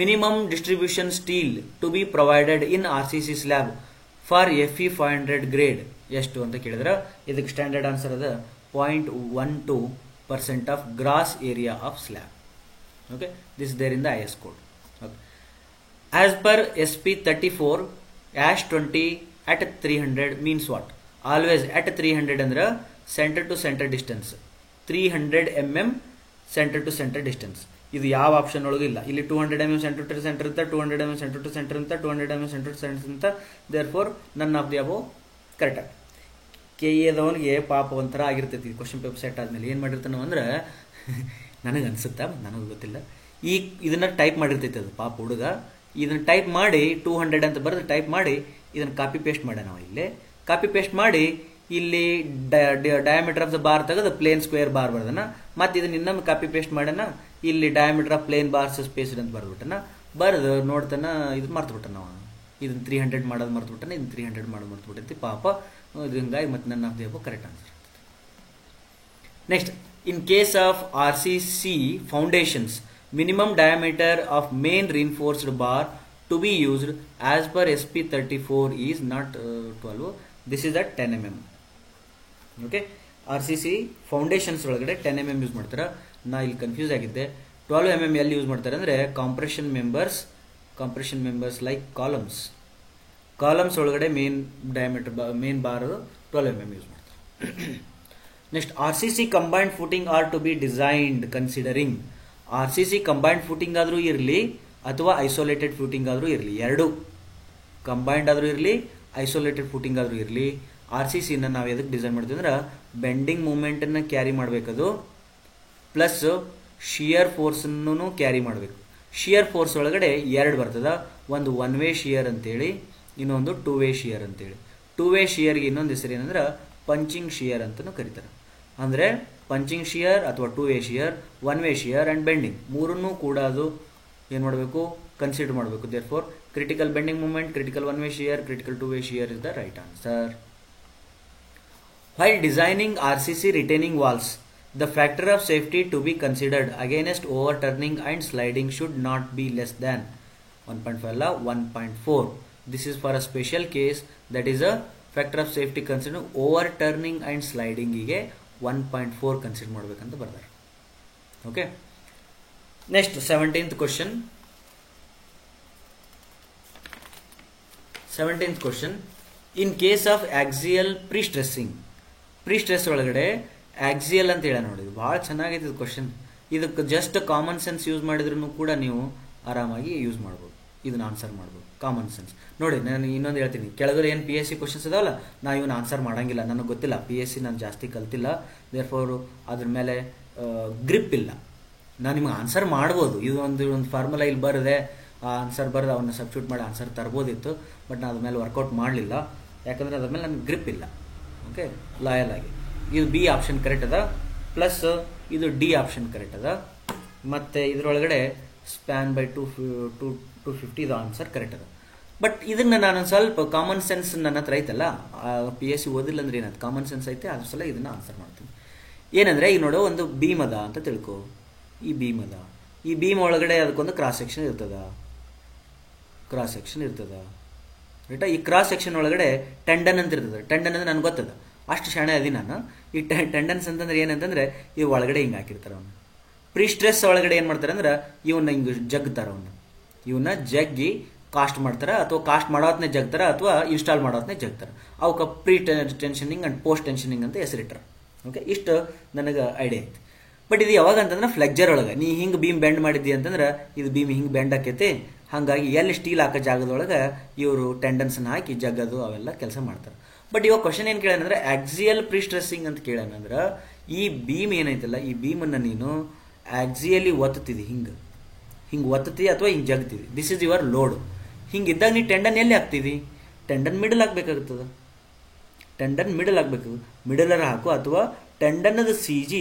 minimum distribution steel to be provided in RCC slab for FE 500 grade ಎಷ್ಟು ಅಂತ ಕೇಳಿದ್ರೆ ಇದಕ್ಕೆ standard answer ಅದ 0.12% of gross area of slab. Okay, this there in the IS code. As per SP 34 -20 at 300 means what? Always at 300 ಅಂದ್ರೆ center to center distance 300 mm center to center distance. ಇದು ಯಾವ option ಒಳಗೂ ಇಲ್ಲ. ಇಲ್ಲಿ 200 mm center to center ಅಂತ, 200 mm center to center ಅಂತ, 200 mm center to center ಅಂತ. therefore none of the above correct. KA ಪಾಪ ಒಂಥರ ಆಗಿರ್ತೈತಿ ಕ್ವಶನ್ ಪೇಪರ್ ಸೆಟ್ ಆದ್ಮೇಲೆ ಏನು ಮಾಡಿರ್ತಾನೋ ಅಂದ್ರೆ ನನಗೆ ಅನ್ಸುತ್ತಾ, ನನಗೆ ಗೊತ್ತಿಲ್ಲ, ಈ ಇದನ್ನ ಟೈಪ್ ಮಾಡಿರ್ತೈತಿ ಅದು ಪಾಪ ಹುಡುಗ. ಇದನ್ನ ಟೈಪ್ ಮಾಡಿ 200 ಅಂತ ಬರೆದು ಟೈಪ್ ಮಾಡಿ ಇದನ್ನ ಕಾಪಿ ಪೇಸ್ಟ್ ಮಾಡೋಣ. ನಾವು ಇಲ್ಲೇ ಕಾಪಿ ಪೇಸ್ಟ್ ಮಾಡಿ ಇಲ್ಲಿ ಡಯಾಮೀಟರ್ ಆಫ್ ದ ಬಾರ್ ತೆಗೆದು ಪ್ಲೇನ್ ಸ್ಕ್ವೇರ್ ಬಾರ್ ಬರ್ದನ. ಮತ್ತೆ ಇದನ್ನ ಇನ್ನೊಮ್ಮೆ ಕಾಪಿ ಪೇಸ್ಟ್ ಮಾಡೋಣ, ಇಲ್ಲಿ diameter of plain bars space ಅಂತ ಬರ್ಬಿಟ್ಟನ. ಬರೆದು ನೋಡ್ತಾನ ಇದು ಮರ್ತುಬಿಟ್ಟನ ನಾವು, ಇದನ್ನ 300 ಮಾಡೋದು ಮರ್ತುಬಿಟ್ಟನ, ಇದನ್ನ 300 ಮಾಡೋದು ಮರ್ತುಬಿಟ್ಟೈತಿ ಪಾಪ. ಇದು ಹಿಂಗಾಗಿ ಮತ್ತೆ none of the above correct answer. Next, in case of RCC foundations, minimum diameter of main reinforced bar to be used as per SP 34 is not 12. This is at 10 mm. Okay, RCC foundations ಒಳಗಡೆ 10 mm use ಮಾಡ್ತಾರೆ. ನಾ ಇಲ್ಲಿ confuse ಆಗಿದ್ದೆ. 12 mm ಎಲ್ಲಿ use ಮಾಡ್ತಾರೆ ಅಂದರೆ compression members like columns ಒಳಗಡೆ main diameter main bar 12 mm use ಮಾಡ್ತಾರೆ. Next, RCC combined footing are to be designed considering. RCC combined footing ಆದರೂ ಇರಲಿ ಅಥವಾ ಐಸೋಲೇಟೆಡ್ ಫೂಟಿಂಗ್ ಆದರೂ ಇರಲಿ, ಎರಡು ಕಂಬೈನ್ಡ್ ಆದರೂ ಇರಲಿ ಐಸೋಲೇಟೆಡ್ ಫೂಟಿಂಗ್ ಆದರೂ ಇರಲಿ, RCCನ ನಾವು ಎದಕ್ಕೆ ಡಿಸೈನ್ ಮಾಡ್ತೀವಿ ಅಂದ್ರೆ ಬೆಂಡಿಂಗ್ ಮೂಮೆಂಟನ್ನು ಕ್ಯಾರಿ ಮಾಡಬೇಕದು, ಪ್ಲಸ್ ಶಿಯರ್ ಫೋರ್ಸನ್ನು ಕ್ಯಾರಿ ಮಾಡಬೇಕು. ಶಿಯರ್ ಫೋರ್ಸ್ ಒಳಗಡೆ ಎರಡು ಬರ್ತದ, ಒಂದು 1 ವೇ ಶಿಯರ್ ಅಂತೇಳಿ, ಇನ್ನೊಂದು 2 ವೇ ಶಿಯರ್ ಅಂತೇಳಿ. 2 ವೇ ಶಿಯರ್ಗೆ ಇನ್ನೊಂದು ಹೆಸರು ಏನಂದ್ರೆ ಪಂಚಿಂಗ್ ಶಿಯರ್ ಅಂತಲೂ ಕರೀತಾರೆ. ಅಂದರೆ ಪಂಚಿಂಗ್ ಶಿಯರ್ ಅಥವಾ 2 way shear, 1 way shear and bending ಮೂರನ್ನೂ ಕೂಡ ಅದು ಏನು ಮಾಡಬೇಕು, ಕನ್ಸಿಡರ್ ಮಾಡಬೇಕು. Therefore critical bending moment, critical 1 way shear, critical 2 way shear is the right answer. While designing RCC retaining walls, the factor of safety to be considered against overturning and sliding should not be less than 1.5 ಅಲ್ಲ 1.4. This is for a special case, that is a factor of safety considered overturning and sliding ಗೆ 1.4 consider ಮಾಡಬೇಕಂತ ಬರ್ತಾರೆ. Okay, next 17th question. 17th question, in case of axial prestress ಒಳಗಡೆ axial ಅಂತ ಹೇಳ ನೋಡಿ, ಭಾಳ ಚೆನ್ನಾಗೈತೆ ಇದು ಕ್ವಶನ್. ಇದಕ್ಕೆ ಜಸ್ಟ್ ಕಾಮನ್ ಸೆನ್ಸ್ ಯೂಸ್ ಮಾಡಿದ್ರು ಕೂಡ ನೀವು ಆರಾಮಾಗಿ ಯೂಸ್ ಮಾಡ್ಬೋದು, ಇದನ್ನ ಆನ್ಸರ್ ಮಾಡ್ಬೋದು. ಕಾಮನ್ ಸೆನ್ಸ್ ನೋಡಿ, ನಾನು ಇನ್ನೊಂದು ಹೇಳ್ತೀನಿ, ಕೆಳಗಡೆ ಏನು PSC ಕ್ವಶನ್ಸ್ ಇದಾವಲ್ಲ, ನಾ ಇವನ್ನ ಆನ್ಸರ್ ಮಾಡಂಗಿಲ್ಲ, ನನಗೆ ಗೊತ್ತಿಲ್ಲ, PSC ನಾನು ಜಾಸ್ತಿ ಕಲ್ತಿಲ್ಲ, ದೇರ್ಫೋರ್ ಅದ್ರ ಮೇಲೆ ಗ್ರಿಪ್ ಇಲ್ಲ. ನಾನು ನಿಮ್ಗೆ ಆನ್ಸರ್ ಮಾಡ್ಬೋದು, ಇದು ಒಂದು ಫಾರ್ಮುಲಾ ಇಲ್ಲಿ ಬರದೆ ಆನ್ಸರ್ ಬರೆದು ಅವನ್ನ ಸಬ್ಸ್ಟಿಟ್ಯೂಟ್ ಮಾಡಿ ಆನ್ಸರ್ ತರ್ಬೋದಿತ್ತು, ಬಟ್ ನಾನು ಅದ್ರ ಮೇಲೆ ವರ್ಕೌಟ್ ಮಾಡಲಿಲ್ಲ, ಯಾಕಂದರೆ ಅದ್ರ ಮೇಲೆ ನನಗೆ ಗ್ರಿಪ್ ಇಲ್ಲ. ಓಕೆ, ಲಾಯಲ್ ಆಗಿ ಇದು B ಆಪ್ಷನ್ ಕರೆಕ್ಟ್ ಅದ, ಪ್ಲಸ್ ಇದು D ಆಪ್ಷನ್ ಕರೆಕ್ಟ್ ಅದ, ಮತ್ತು ಇದರೊಳಗಡೆ ಸ್ಪ್ಯಾನ್ ಬೈ 250 ಇದು ಆನ್ಸರ್ ಕರೆಕ್ಟ್ ಅದ. ಬಟ್ ಇದನ್ನ ನಾನು ಸ್ವಲ್ಪ ಕಾಮನ್ ಸೆನ್ಸ್ ನನ್ನ ಹತ್ರ ಐತಲ್ಲ, PSC ಓದಿಲ್ಲ ಅಂದ್ರೆ ಏನಾಯ್ತು, ಕಾಮನ್ ಸೆನ್ಸ್ ಐತೆ, ಅದ್ರ ಸಲ ಇದನ್ನ ಆನ್ಸರ್ ಮಾಡ್ತೀನಿ. ಏನಂದ್ರೆ ಈಗ ನೋಡೋ ಒಂದು ಬೀಮ್ ಅದ ಅಂತ ತಿಳ್ಕೊ, ಈ ಬೀಮ್ ಅದ, ಈ ಬೀಮ್ ಒಳಗಡೆ ಅದಕ್ಕೊಂದು ಕ್ರಾಸ್ ಸೆಕ್ಷನ್ ಇರ್ತದ ರೈಟಾ. ಈ ಕ್ರಾಸ್ ಸೆಕ್ಷನ್ ಒಳಗಡೆ ಟೆಂಡನ್ ಅಂತ ಇರ್ತದೆ. ಟೆಂಡನ್ ಅಂದ್ರೆ ನನಗೆ ಗೊತ್ತದ, ಅಷ್ಟು ಶಾಣೆ ಅದಿ ನಾನು. ಈ ಟೆಂಡನ್ಸ್ ಅಂತಂದ್ರೆ ಏನಂತಂದ್ರೆ ಇವು ಒಳಗಡೆ ಹಿಂಗೆ ಹಾಕಿರ್ತಾರೆ ಅವನ್ನ. ಪ್ರೀಸ್ಟ್ರೆಸ್ ಒಳಗಡೆ ಏನು ಮಾಡ್ತಾರೆ ಅಂದ್ರೆ ಇವನ್ನ ಹಿಂಗೆ ಜಗ್ತಾರೆ, ಇವನ್ನ ಜಗ್ಗಿ ಕಾಸ್ಟ್ ಮಾಡ್ತಾರೆ, ಅಥವಾ ಕಾಸ್ಟ್ ಮಾಡೋತ್ನೇ ಜಗ್ತಾರೆ, ಅಥವಾ ಇನ್ಸ್ಟಾಲ್ ಮಾಡೋತ್ನೇ ಜಗ್ತಾರೆ. ಅವಕ್ಕೆ ಪ್ರೀ ಟೆನ್ಷನಿಂಗ್ ಅಂಡ್ ಪೋಸ್ಟ್ ಟೆನ್ಷನಿಂಗ್ ಅಂತ ಹೆಸರಿಟ್ರೆ. ಓಕೆ, ಇಷ್ಟು ನನಗೆ ಐಡಿಯಾ ಐತಿ. ಬಟ್ ಇದು ಯಾವಾಗ ಅಂತಂದ್ರೆ ಫ್ಲೆಕ್ಜರ್ ಒಳಗೆ ನೀ ಹಿಂಗೆ ಬೀಮ್ ಬೆಂಡ್ ಮಾಡಿದ್ದಿ ಅಂತಂದ್ರೆ ಇದು ಬೀಮ್ ಹಿಂಗೆ ಬೆಂಡ್ ಆಕೈತಿ, ಹಾಗಾಗಿ ಎಲ್ಲಿ ಸ್ಟೀಲ್ ಹಾಕೋ ಜಾಗದೊಳಗೆ ಇವರು ಟೆಂಡನ್ಸನ್ನ ಹಾಕಿ ಜಗ್ಗದು ಅವೆಲ್ಲ ಕೆಲಸ ಮಾಡ್ತಾರೆ. ಬಟ್ ಇವಾಗ ಕ್ವಶನ್ ಏನು ಕೇಳ್ಯಾನಂದ್ರೆ ಆಕ್ಸಿಯಲ್ ಪ್ರೀಸ್ಟ್ರೆಸ್ಸಿಂಗ್ ಅಂತ ಕೇಳ್ಯಾನಂದ್ರೆ ಈ ಬೀಮ್ ಏನೈತಲ್ಲ, ಈ ಬೀಮನ್ನು ನೀನು ಆಕ್ಸಿಯಲಿ ಒತ್ತುತ್ತಿದ್ದಿ, ಹಿಂಗೆ ಒತ್ತುತ್ತಿ ಅಥವಾ ಹಿಂಗೆ ಜಗ್ತಿದ್ದಿ, ದಿಸ್ ಇಸ್ ಯುವರ್ ಲೋಡ್. ಹಿಂಗಿದ್ದಾಗ ನೀ ಟೆಂಡನ್ ಎಲ್ಲಿ ಹಾಕ್ತಿದ್ದಿ, ಟೆಂಡನ್ ಮಿಡಲ್ ಹಾಕ್ಬೇಕಾಗುತ್ತದೆ, ಟೆಂಡನ್ ಮಿಡಲ್ ಹಾಕ್ಬೇಕು, ಮಿಡಲರ್ ಹಾಕು, ಅಥವಾ ಟೆಂಡನ್ನದ CG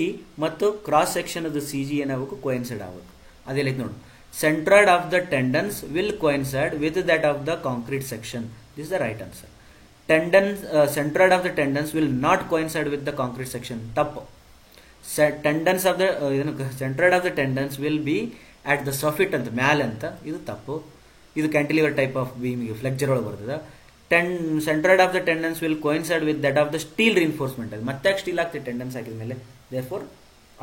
ಮತ್ತು ಕ್ರಾಸ್ ಸೆಕ್ಷನದ CG ಏನಾಗಬೇಕು, ಕೋಯಿನ್ಸೈಡ್ ಆಗಬೇಕು. ಅದೆಲ್ಲ ನೋಡು, centroid of the tendons will coincide with that of the concrete section. This is the right answer. Centroid of the tendons will not coincide with the concrete section. ತಪ್ಪು. Tendons of the centroid of the tendons will be at the soffit ಅಂತ ಮ್ಯಾಲೆ ಅಂತ, ಇದು ತಪ್ಪು. ಇದು cantilever type of ಬೀಮಿಗೆ flexure ಒಳಗೆ ಬರ್ತದೆ. Centroid of the tendons will coincide with that of the steel reinforcement. ಅದು ಮತ್ತೆ ಸ್ಟೀಲ್ ಆಗ್ತದೆ ಟೆಂಡನ್ಸ್ ಹಾಕಿದ ಮೇಲೆ. Therefore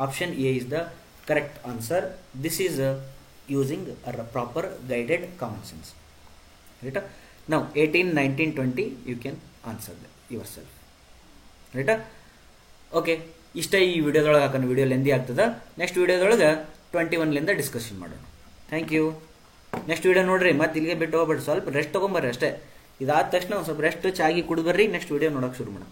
option A is the correct answer. This is using a proper guided common sense. ರೈಟಾ? ನಾವು 18, 19, 20 you can answer yourself. ರೈಟಾ? Okay, ಇಷ್ಟ ಈ ವಿಡಿಯೋದೊಳಗೆ ಹಾಕೋಣ. ವಿಡಿಯೋ ಲೆಂದಿ ಆಗ್ತದೆ. ನೆಕ್ಸ್ಟ್ ವಿಡಿಯೋದೊಳಗೆ 21 ಡಿಸ್ಕಷನ್ ಮಾಡೋಣ. Thank you. ನೆಕ್ಸ್ಟ್ ವಿಡಿಯೋ ನೋಡ್ರಿ, ಮತ್ತೆ ಇಲ್ಲಿಗೆ ಬಿಟ್ಟು ಹೋಗ್ಬೇಡಿ, ಸ್ವಲ್ಪ ರೆಸ್ಟ್ ತೊಗೊಂಬರ್ರಿ ಅಷ್ಟೇ. ಇದಾದ ತಕ್ಷಣ ಒಂದು ಸ್ವಲ್ಪ ರೆಸ್ಟ್ ಚಾಗಿ ಕುಡಿದು ಬರ್ರಿ, ನೆಕ್ಸ್ಟ್ ವಿಡಿಯೋ ನೋಡೋಕೆ ಶುರು ಮಾಡೋಣ.